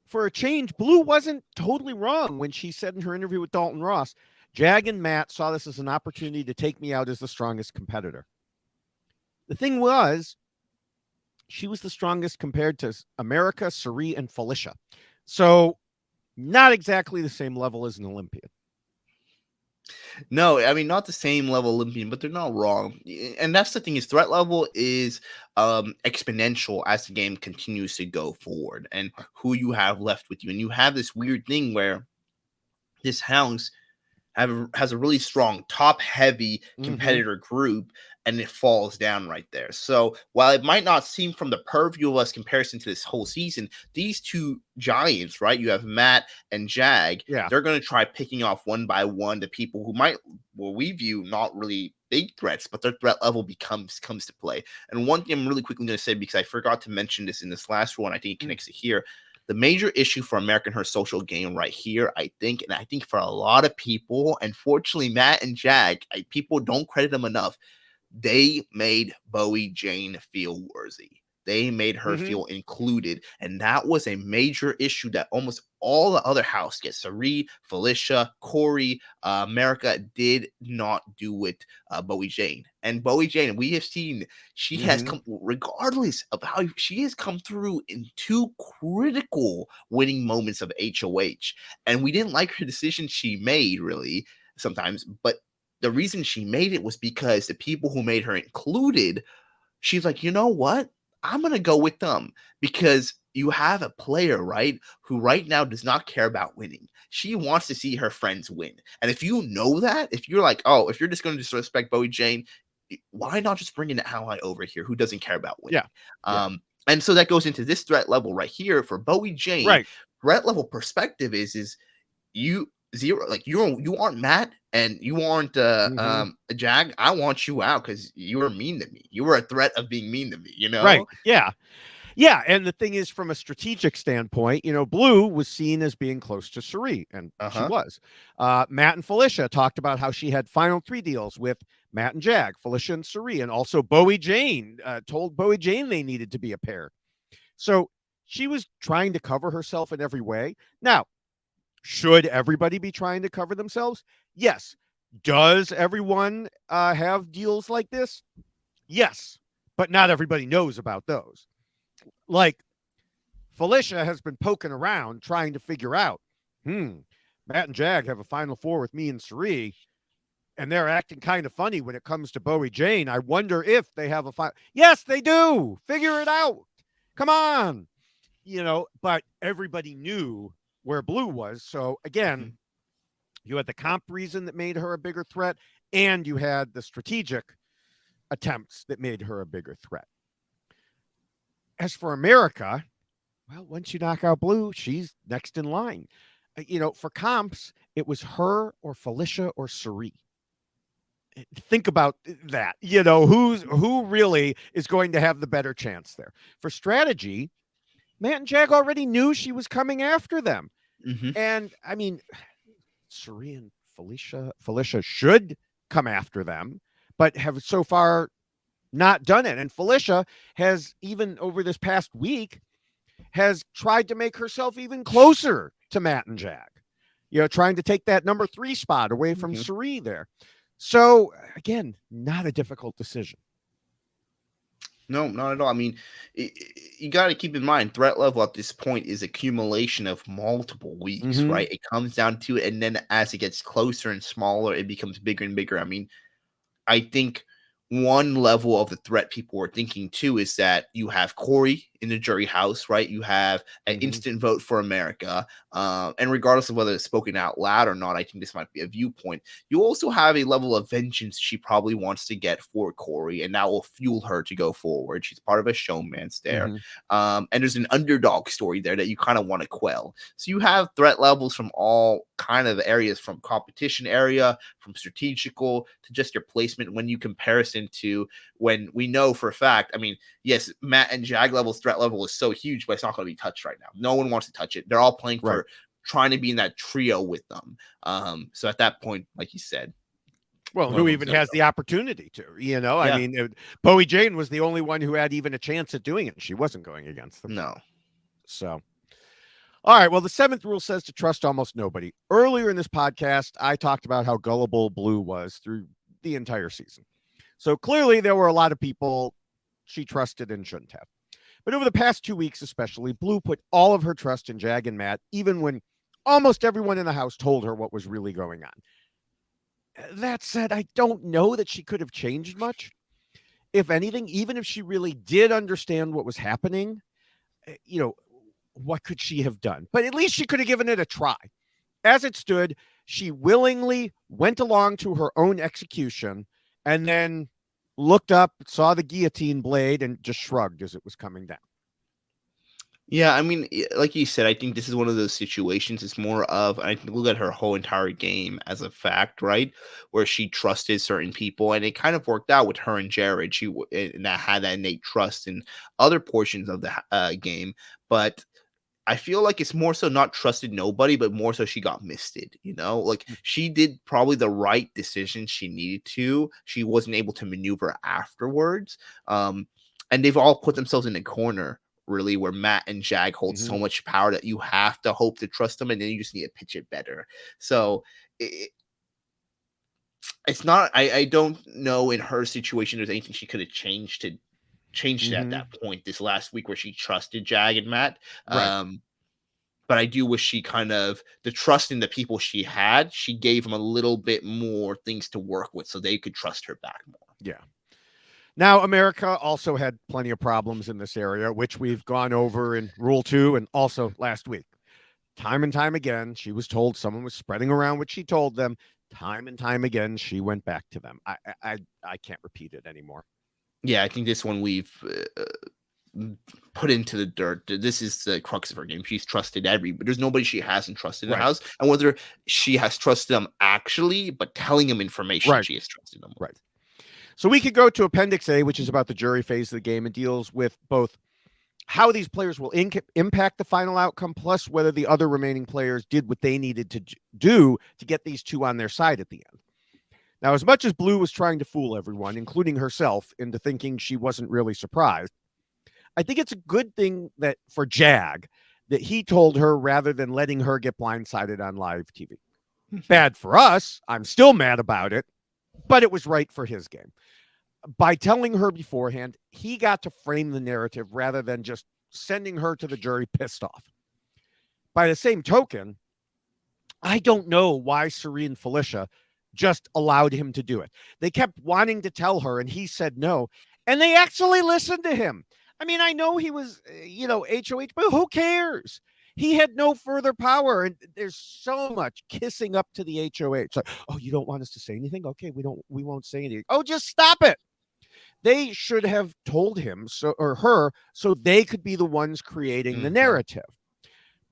for a change, Blue wasn't totally wrong when she said in her interview with Dalton Ross, Jag and Matt saw this as an opportunity to take me out as the strongest competitor. The thing was, she was the strongest compared to America, Sari, and Felicia. So not exactly the same level as an Olympian. No, I mean not the same level Olympian, but they're not wrong. And that's the thing is threat level is exponential as the game continues to go forward and who you have left with you. And you have this weird thing where this house has a really strong top heavy Mm-hmm. competitor group and it falls down right there. So while it might not seem from the purview of us comparison to this whole season, these two giants, right? You have Matt and Jag, Yeah. they're going to try picking off one by one the people who might, what we view not really big threats, but their threat level comes to play. And one thing I'm really quickly going to say, because I forgot to mention this in this last one, I think it connects to here. The major issue for American Her social game right here, I think, and I think for a lot of people, unfortunately, Matt and Jag, people don't credit them enough. They made Bowie Jane feel worthy. They made her Mm-hmm. feel included. And that was a major issue that almost all the other house guests, Sari, Felicia, Corey, America, did not do with Bowie Jane. And Bowie Jane, we have seen she has Mm-hmm. come, regardless of how she has come through in two critical winning moments of HOH. And we didn't like her decision she made, really, sometimes. But the reason she made it was because the people who made her included, she's like, you know what? I'm going to go with them because you have a player, right, who right now does not care about winning. She wants to see her friends win. And if you know that, if you're like, oh, if you're just going to disrespect Bowie Jane, why not just bring an ally over here who doesn't care about winning? Yeah. Yeah. And so that goes into this threat level right here for Bowie Jane. Right. Threat level perspective is you zero, like you aren't Matt and you aren't Mm-hmm. a Jag. I want you out because you were mean to me. You were a threat of being mean to me, you Right. know? Yeah. Yeah, and the thing is, from a strategic standpoint, Blue was seen as being close to Suri, and she Uh-huh. was. Matt and Felicia talked about how she had final 3 deals with Matt and Jag, Felicia and Suri, and also Bowie Jane told Bowie Jane they needed to be a pair. So she was trying to cover herself in every way. Now, should everybody be trying to cover themselves? Yes. Does everyone have deals like this? Yes, but not everybody knows about those. Like, Felicia has been poking around trying to figure out, Matt and Jag have a Final Four with me and Sari, and they're acting kind of funny when it comes to Bowie Jane. I wonder if they have a final. Yes, they do. Figure it out. Come on. But everybody knew where Blue was. So again, Mhm. you had the comp reason that made her a bigger threat, and you had the strategic attempts that made her a bigger threat. As for America, well, once you knock out Blue, she's next in line. For comps, it was her or Felicia or Suri. Think about that. Who really is going to have the better chance there? For strategy, Matt and Jag already knew she was coming after them. Mhm. And I mean, Suri and Felicia should come after them, but have so far not done it. And Felicia has, even over this past week, has tried to make herself even closer to Matt and Jag, trying to take that number 3 spot away from Mhm. Suri there. So again, not a difficult decision. No, not at all. I mean, you got to keep in mind threat level at this point is accumulation of multiple weeks, Mm-hmm. right? It comes down to it, and then as it gets closer and smaller, it becomes bigger and bigger. I mean, I think one level of the threat people were thinking too is that you have Corey in the jury house, right? You have an Mm-hmm. instant vote for America. And regardless of whether it's spoken out loud or not, I think this might be a viewpoint. You also have a level of vengeance she probably wants to get for Corey, and that will fuel her to go forward. She's part of a showman's there. Mm-hmm. And there's an underdog story there that you kind of want to quell. So you have threat levels from all kind of areas, from competition area, from strategical to just your placement when you comparison to when we know for a fact, I mean, yes, Matt and Jag level's threat level is so huge, but it's not going to be touched right now. No one wants to touch it. They're all playing Right. for trying to be in that trio with them. So at that point, like you said, Well, one of who them's even going to has go. the opportunity to, I Yeah. mean, Bowie Jane was the only one who had even a chance at doing it. And she wasn't going against them. No. So, all right. Well, the 7th rule says to trust almost nobody. Earlier in this podcast, I talked about how gullible Blue was through the entire season. So clearly there were a lot of people she trusted and shouldn't have. But over the past 2 weeks, especially, Blue put all of her trust in Jag and Matt, even when almost everyone in the house told her what was really going on. That said, I don't know that she could have changed much. If anything, even if she really did understand what was happening, what could she have done? But at least she could have given it a try. As it stood, she willingly went along to her own execution and then looked up, saw the guillotine blade, and just shrugged as it was coming down. Yeah, I mean, like you said, I think this is one of those situations. It's more of, I think, look at her whole entire game as a fact, right? Where she trusted certain people, and it kind of worked out with her and Jared. And that had that innate trust in other portions of the game, but I feel like it's more so not trusted nobody, but more so she got misted, like she did probably the right decision she needed to. She wasn't able to maneuver afterwards. and they've all put themselves in a corner, really, where Matt and Jag hold so much power that you have to hope to trust them, and then you just need to pitch it better. So it's not. I don't know in her situation there's anything she could have changed at that point this last week where she trusted Jag and Matt. Right. But I do wish she kind of the trust in the people she had, she gave them a little bit more things to work with so they could trust her back more. Yeah. Now, America also had plenty of problems in this area, which we've gone over in Rule 2 and also last week. Time and time again, she was told someone was spreading around what she told them. Time and time again, she went back to them. I can't repeat it anymore. Yeah, I think this one we've put into the dirt. This is the crux of her game. She's trusted but there's nobody she hasn't trusted in the house. And whether she has trusted them actually, but telling them information, she has trusted them. Right. So we could go to Appendix A, which is about the jury phase of the game and deals with both how these players will impact the final outcome, plus whether the other remaining players did what they needed to do to get these two on their side at the end. Now, as much as Blue was trying to fool everyone, including herself, into thinking she wasn't really surprised, I think it's a good thing that for Jag that he told her rather than letting her get blindsided on live TV. Bad for us. I'm still mad about it, but it was right for his game. By telling her beforehand, he got to frame the narrative rather than just sending her to the jury pissed off. By the same token, I don't know why Suri and Felicia just allowed him to do it. They kept wanting to tell her, and he said no, and they actually listened to him. I mean, I know he was, HOH, but who cares? He had no further power, and there's so much kissing up to the HOH. Like, oh, you don't want us to say anything? Okay, we won't say anything. Oh, just stop it. They should have told him or her so they could be the ones creating the narrative.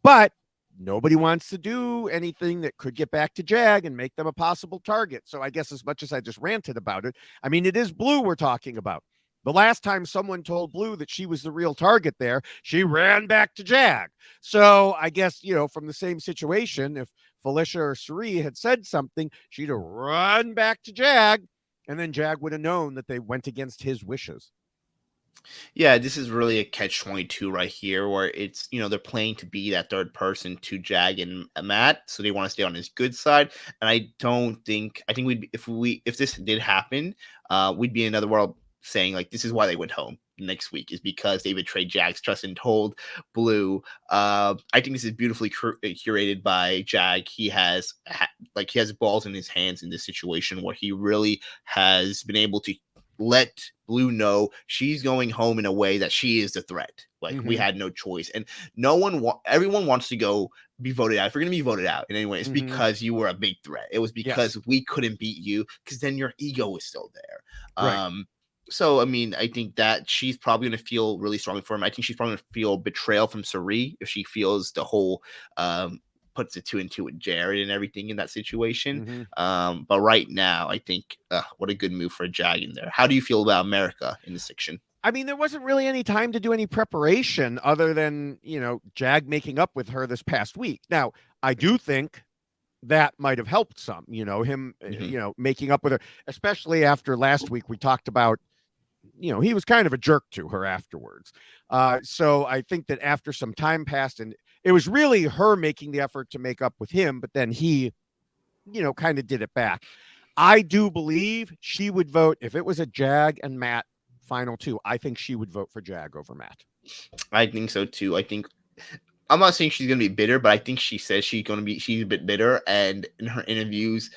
But nobody wants to do anything that could get back to Jag and make them a possible target. So I guess as much as I just ranted about it, I mean, it is Blue we're talking about. The last time someone told Blue that she was the real target there, she ran back to Jag. So I guess, from the same situation, if Felicia or Suri had said something, she'd have run back to Jag, and then Jag would have known that they went against his wishes. Yeah, this is really a catch-22 right here where it's, they're playing to be that third person to Jag and Matt, so they want to stay on his good side. And I think if this did happen, we'd be in another world saying like this is why they went home next week is because they betrayed Jag's trust and told Blue. I think this is beautifully curated by Jag. He has balls in his hands in this situation where he really has been able to let Blue know she's going home in a way that she is the threat. Like we had no choice, and everyone wants to go be voted out. If you're going to be voted out in any way, it's because you were a big threat. It was because we couldn't beat you, because then your ego is still there. Right. So, I mean, I think that she's probably going to feel really strongly for him. I think she's probably going to feel betrayal from Suri if she feels the whole puts the 2 and 2 with Jared and everything in that situation. But right now, I think what a good move for Jag in there. How do you feel about America in this section? I mean, there wasn't really any time to do any preparation other than, Jag making up with her this past week. Now, I do think that might have helped some, him, making up with her, especially after last week we talked about, he was kind of a jerk to her afterwards. So I think that after some time passed, and it was really her making the effort to make up with him, but then he, kind of did it back. I do believe she would vote if it was a Jag and Matt final 2. I think she would vote for Jag over Matt. I think so too. I'm not saying she's going to be bitter, but I think she says she's a bit bitter. And in her interviews,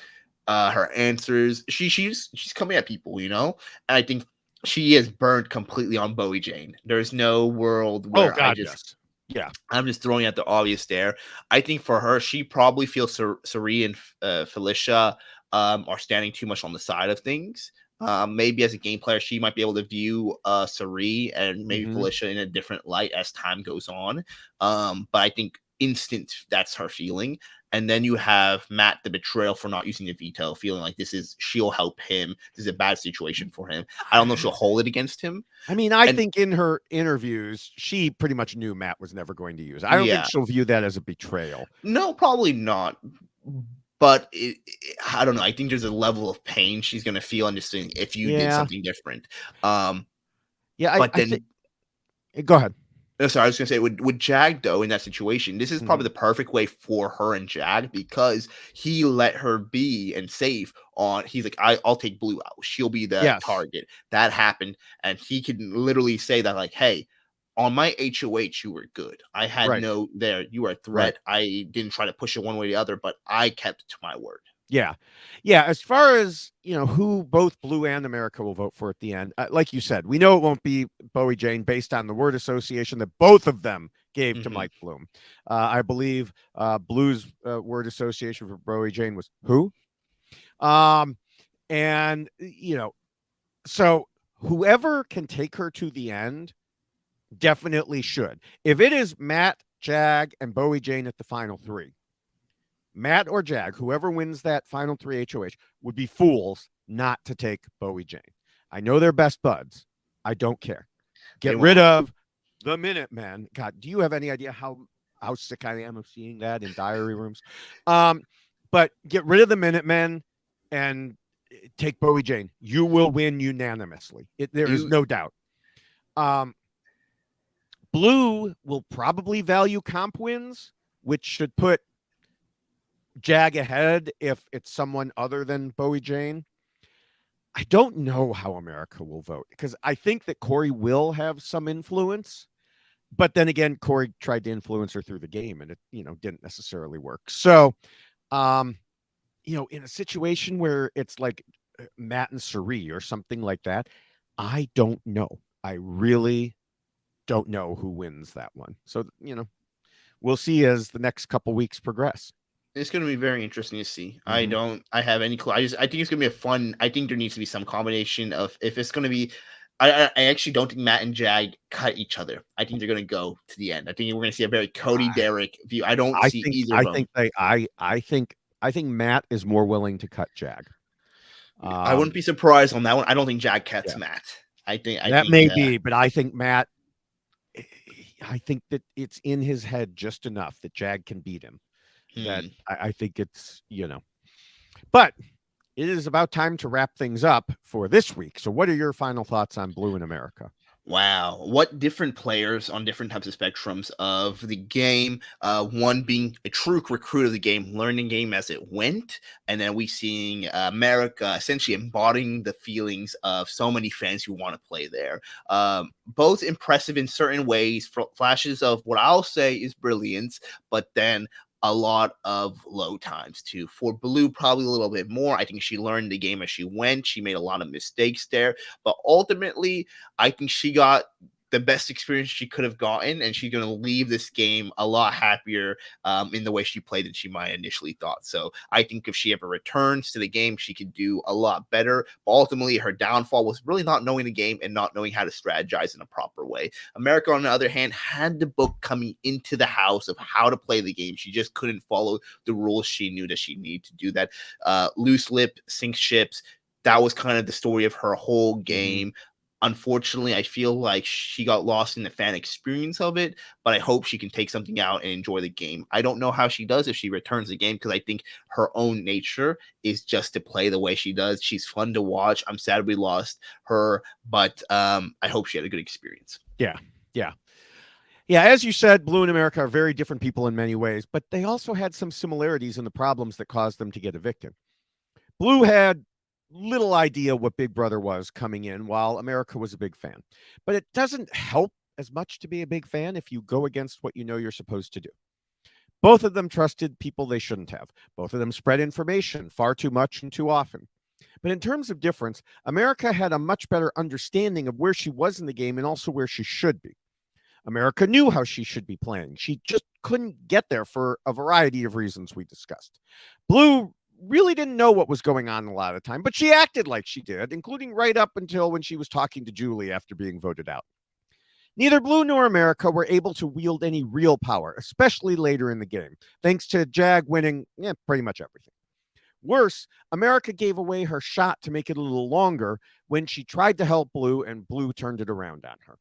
her answers, she's coming at people, and I think she is burned completely on Bowie Jane. There's no world where I'm just throwing out the obvious there. I think for her, she probably feels Suri and Felicia are standing too much on the side of things. Maybe as a game player, she might be able to view Suri and maybe Felicia in a different light as time goes on. But I think that's her feeling. And then you have Matt, the betrayal for not using the veto, feeling like she'll help him. This is a bad situation for him. I don't know if she'll hold it against him. I mean, I think in her interviews, she pretty much knew Matt was never going to use it. I don't think she'll view that as a betrayal. No, probably not. But I don't know. I think there's a level of pain she's going to feel understanding if you did something different. Yeah, But I think. then Go ahead. no, sorry, I was gonna say with Jag though in that situation, this is Mhm. probably the perfect way for her and Jag because he let her be and safe on. He's like, I'll take Blue out. She'll be the Yes. target. That happened, and he can literally say that like, hey. On my HOH, you were good. I had Right. no there. You were a Right. threat. I didn't try to push it one way or the other, but I kept to my word. Yeah. Yeah. As far as, who both Blue and America will vote for at the end, like you said, we know it won't be Bowie Jane based on the word association that both of them gave to Mhm. Mike Bloom. I believe Blue's word association for Bowie Jane was who? Um, and, so whoever can take her to the end definitely should. If it is Matt, Jag, and Bowie Jane at the final three, Matt or Jag, whoever wins that final three HOH, would be fools not to take Bowie Jane. I know they're best buds. I don't care. They Get rid won't. of the Minutemen. God, do you have any idea how sick I am of seeing that in diary rooms? But get rid of the Minutemen and take Bowie Jane. You will win unanimously. There is You no doubt. Um, Blue will probably value comp wins, which should put Jag ahead if it's someone other than Bowie Jane. I don't know how America will vote because I think that Corey will have some influence. But then again, Corey tried to influence her through the game and it, didn't necessarily work. So, um, in a situation where it's like Matt and Suri or something like that, I don't know. I really don't know who wins that one. So, we'll see as the next couple weeks progress. It's going to be very interesting to see. Mm-hmm. I have any clue. I think it's going to be a fun. I think there needs to be some combination of if it's going to be. I actually don't think Matt and Jag cut each other. I think they're going to go to the end. I think we're going to see a very Cody Derrick view. I don't I see think either of I them. think they I think Matt is more willing to cut Jag. I wouldn't be surprised on that one. I don't think Jag cuts Yeah, Matt. I think. that may be, but I think Matt. I think that it's in his head just enough that Jag can beat him. That Hmm. I think it's but it is about time to wrap things up for this week. So, what are your final thoughts on Blue in America? Wow, what different players on different types of spectrums of the game. One being a true recruit of the game, learning the game as it went, and then we seeing America essentially embodying the feelings of so many fans who want to play there. Both impressive in certain ways, flashes of what I'll say is brilliance, but then a lot of low times too. For Blue, probably a little bit more. I think she learned the game as she went. She made a lot of mistakes there, but ultimately I think she got the best experience she could have gotten, and she's going to leave this game a lot happier in the way she played than she might initially thought. So I think if she ever returns to the game, she could do a lot better. But ultimately, her downfall was really not knowing the game and not knowing how to strategize in a proper way. America, on the other hand, had the book coming into the house of how to play the game. She just couldn't follow the rules she knew that she needed to do that. Loose lip, sink ships. That was kind of the story of her whole Mm-hmm. game. Unfortunately, I feel like she got lost in the fan experience of it, but I hope she can take something out and enjoy the game. I don't know how she does if she returns the game because I think her own nature is just to play the way she does. She's fun to watch. I'm sad we lost her, but I hope she had a good experience. Yeah, yeah. Yeah, as you said, Blue and America are very different people in many ways, but they also had some similarities in the problems that caused them to get evicted. Blue had little idea what Big Brother was coming in, while America was a big fan. But it doesn't help as much to be a big fan if you go against what you know you're supposed to do. Both of them trusted people they shouldn't have. Both of them spread information far too much and too often. But in terms of difference, America had a much better understanding of where she was in the game and also where she should be. America knew how she should be playing. She just couldn't get there for a variety of reasons we discussed. Blue really didn't know what was going on a lot of the time, but she acted like she did, including right up until when she was talking to Julie after being voted out. Neither Blue nor America were able to wield any real power, especially later in the game, thanks to Jag winning pretty much everything. Worse, America gave away her shot to make it a little longer when she tried to help Blue and Blue turned it around on her.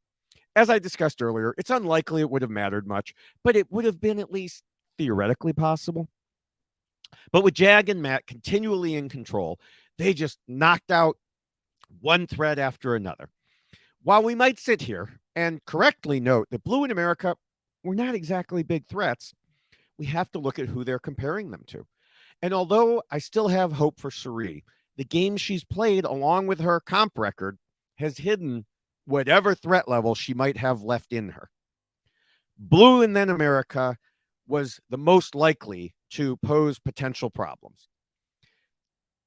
As I discussed earlier, it's unlikely it would have mattered much, but it would have been at least theoretically possible. But with Jag and Matt continually in control, they just knocked out one threat after another. while we might sit here and correctly note that Blue in America were not exactly big threats, we have to look at who they're comparing them to. And although I still have hope for Suri, the game she's played along with her comp record has hidden whatever threat level she might have left in her. Blue and then America was the most likely to pose potential problems.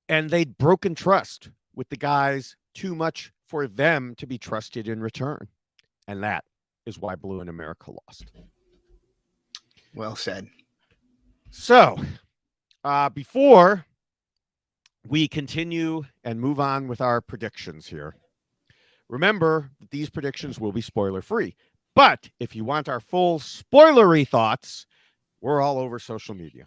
And they'd broken trust with the guys too much for them to be trusted in return. And that is why Blue and America lost. Well said. So, before we continue and move on with our predictions here, remember that these predictions will be spoiler free. But if you want our full spoilery thoughts, we're all over social media.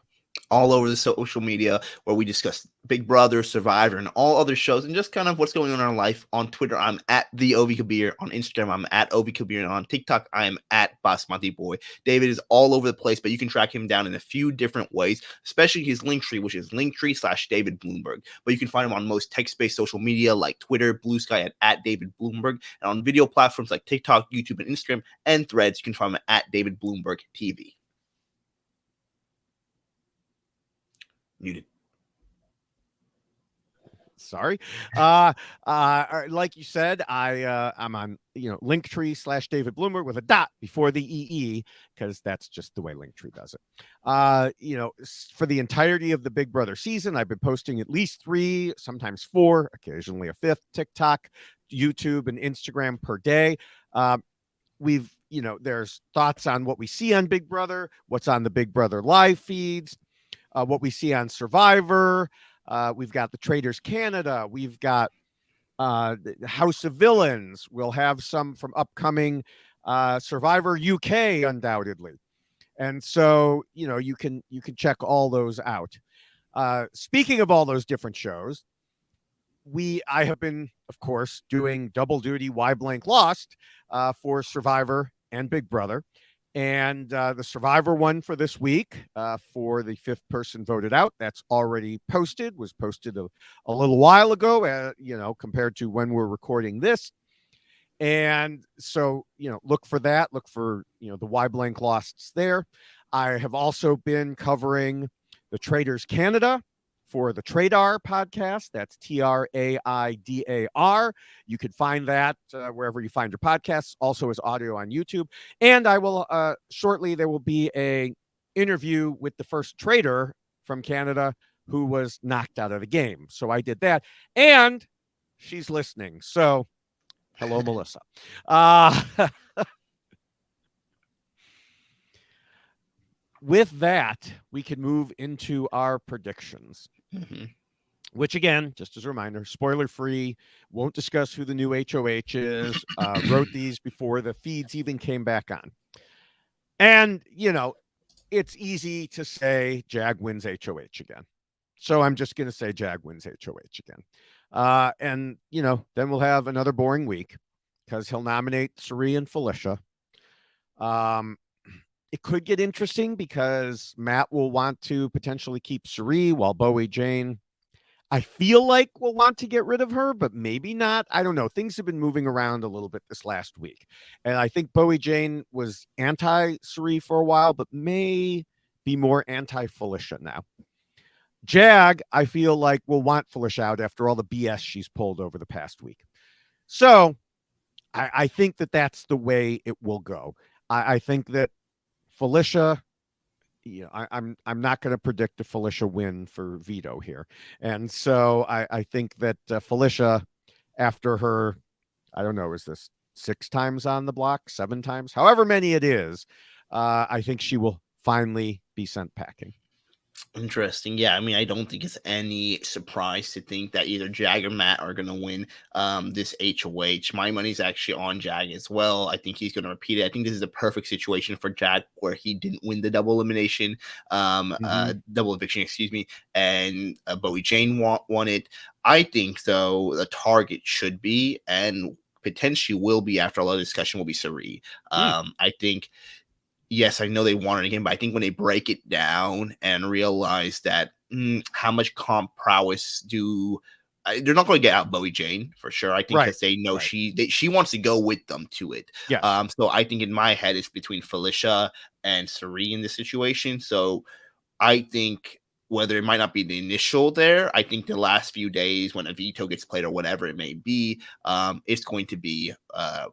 All over the social media where we discuss Big Brother, Survivor, and all other shows and just kind of what's going on in our life. On Twitter, I'm at the Ovi Kabir. On Instagram, I'm at Ovi Kabir. And on TikTok, I am at Basmati Boy. David is all over the place, but you can track him down in a few different ways, especially his Linktree, which is Linktree/David Bloomberg. But you can find him on most text-based social media like Twitter, Blue Sky at David Bloomberg. And on video platforms like TikTok, YouTube, and Instagram, and Threads, you can find him at David Bloomberg TV. Muted. Sorry. Like you said, I'm on Linktree/David Bloomer with a dot before the EE, because that's just the way Linktree does it. For the entirety of the Big Brother season, I've been posting at least 3, sometimes 4, occasionally a 5th TikTok, YouTube, and Instagram per day. There's thoughts on what we see on Big Brother, what's on the Big Brother live feeds, what we see on Survivor. We've got the Traders Canada. We've got the House of Villains. We'll have some from upcoming Survivor UK, undoubtedly. And so, you can check all those out. Speaking of all those different shows, I have been, of course, doing double duty Why Blank Lost for Survivor and Big Brother. And the Survivor one for this week for the 5th person voted out, that's already posted, was posted a little while ago, compared to when we're recording this. And so, look for that. Look for, the Why Blank Losts there. I have also been covering the Traders Canada for the Tradar podcast. That's TRAIDAR. You can find that wherever you find your podcasts, also as audio on YouTube. And I will shortly, there will be a interview with the first trader from Canada who was knocked out of the game. So I did that. And she's listening. So hello, Melissa. With that, we can move into our predictions. Mm-hmm. Which, again, just as a reminder, spoiler free, won't discuss who the new HOH is, wrote these before the feeds even came back on. And, it's easy to say Jag wins HOH again. So I'm just going to say Jag wins HOH again. And, then we'll have another boring week because he'll nominate Suri and Felicia. It could get interesting because Matt will want to potentially keep Suri while Bowie Jane, I feel like, will want to get rid of her, but maybe not. I don't know. Things have been moving around a little bit this last week. And I think Bowie Jane was anti-Suri for a while, but may be more anti-Felicia now. Jag, I feel like, will want Felicia out after all the BS she's pulled over the past week. So I think that that's the way it will go. I think that Felicia, I'm not going to predict a Felicia win for veto here. And so I think that Felicia, after her, I don't know, is this 6 times on the block, 7 times, however many it is, I think she will finally be sent packing. Interesting. Yeah, I mean, I don't think it's any surprise to think that either Jag or Matt are going to win this HOH. My money's actually on Jag as well. I think he's going to repeat it. I think this is a perfect situation for Jag where he didn't win the double elimination, double eviction, excuse me, and Bowie Jane won it. I think, though, the target should be, and potentially will be after a lot of discussion, will be Suri. I think... Yes, I know they want it again, but I think when they break it down and realize that how much comp prowess do they're not going to get out Bowie Jane for sure. I think because they know right. she wants to go with them to it. Yes. So I think in my head it's between Felicia and Sari in this situation. So I think whether it might not be the initial there, I think the last few days when a veto gets played or whatever it may be, it's going to be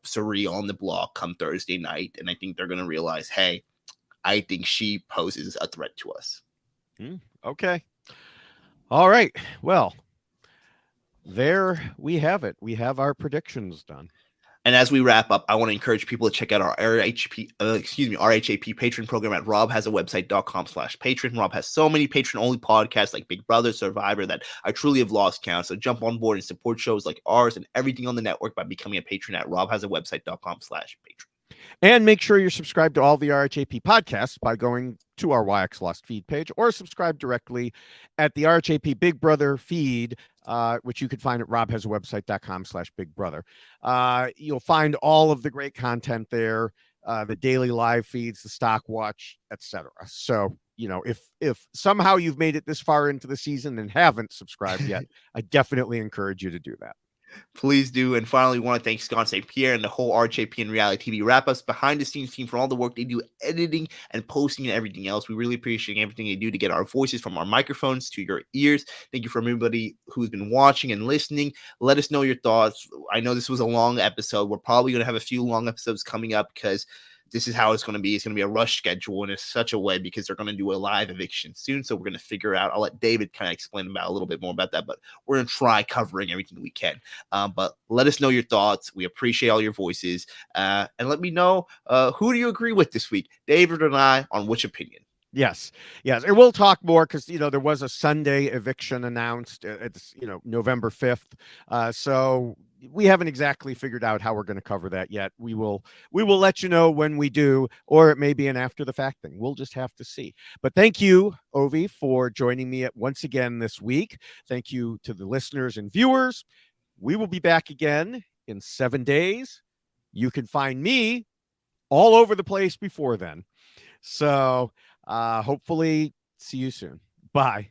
Sari on the block come Thursday night. And I think they're going to realize, hey, I think she poses a threat to us. Okay. All right. Well, there we have it. We have our predictions done. And as we wrap up, I want to encourage people to check out our RHAP patron program at robhasawebsite.com/patron. Rob has so many patron-only podcasts like Big Brother, Survivor that I truly have lost count. So jump on board and support shows like ours and everything on the network by becoming a patron at robhasawebsite.com/patron. And make sure you're subscribed to all the RHAP podcasts by going to our YX Lost feed page or subscribe directly at the RHAP Big Brother feed, which you can find at robhasawebsite.com/Big Brother. You'll find all of the great content there, the daily live feeds, the stock watch, etc. So, if somehow you've made it this far into the season and haven't subscribed yet, I definitely encourage you to do that. Please do. And finally, we want to thank Scott St. Pierre and the whole RHAP and Reality TV Wrap-Ups behind the scenes team for all the work they do, editing and posting and everything else. We really appreciate everything they do to get our voices from our microphones to your ears. Thank you for everybody who's been watching and listening. Let us know your thoughts. I know this was a long episode. We're probably going to have a few long episodes coming up because this is how it's going to be. It's going to be a rush schedule in such a way because they're going to do a live eviction soon. So we're going to figure out. I'll let David kind of explain about a little bit more about that, but we're going to try covering everything we can. But let us know your thoughts. We appreciate all your voices. And let me know who do you agree with this week, David and I, on which opinion. Yes. And we'll talk more because, there was a Sunday eviction announced. It's, November 5th. So we haven't exactly figured out how we're going to cover that yet. We will let you know when we do, or it may be an after the fact thing. We'll just have to see. But thank you, Ovi, for joining me once again this week. Thank you to the listeners and viewers. We will be back again in 7 days. You can find me all over the place before then. So hopefully see you soon. Bye.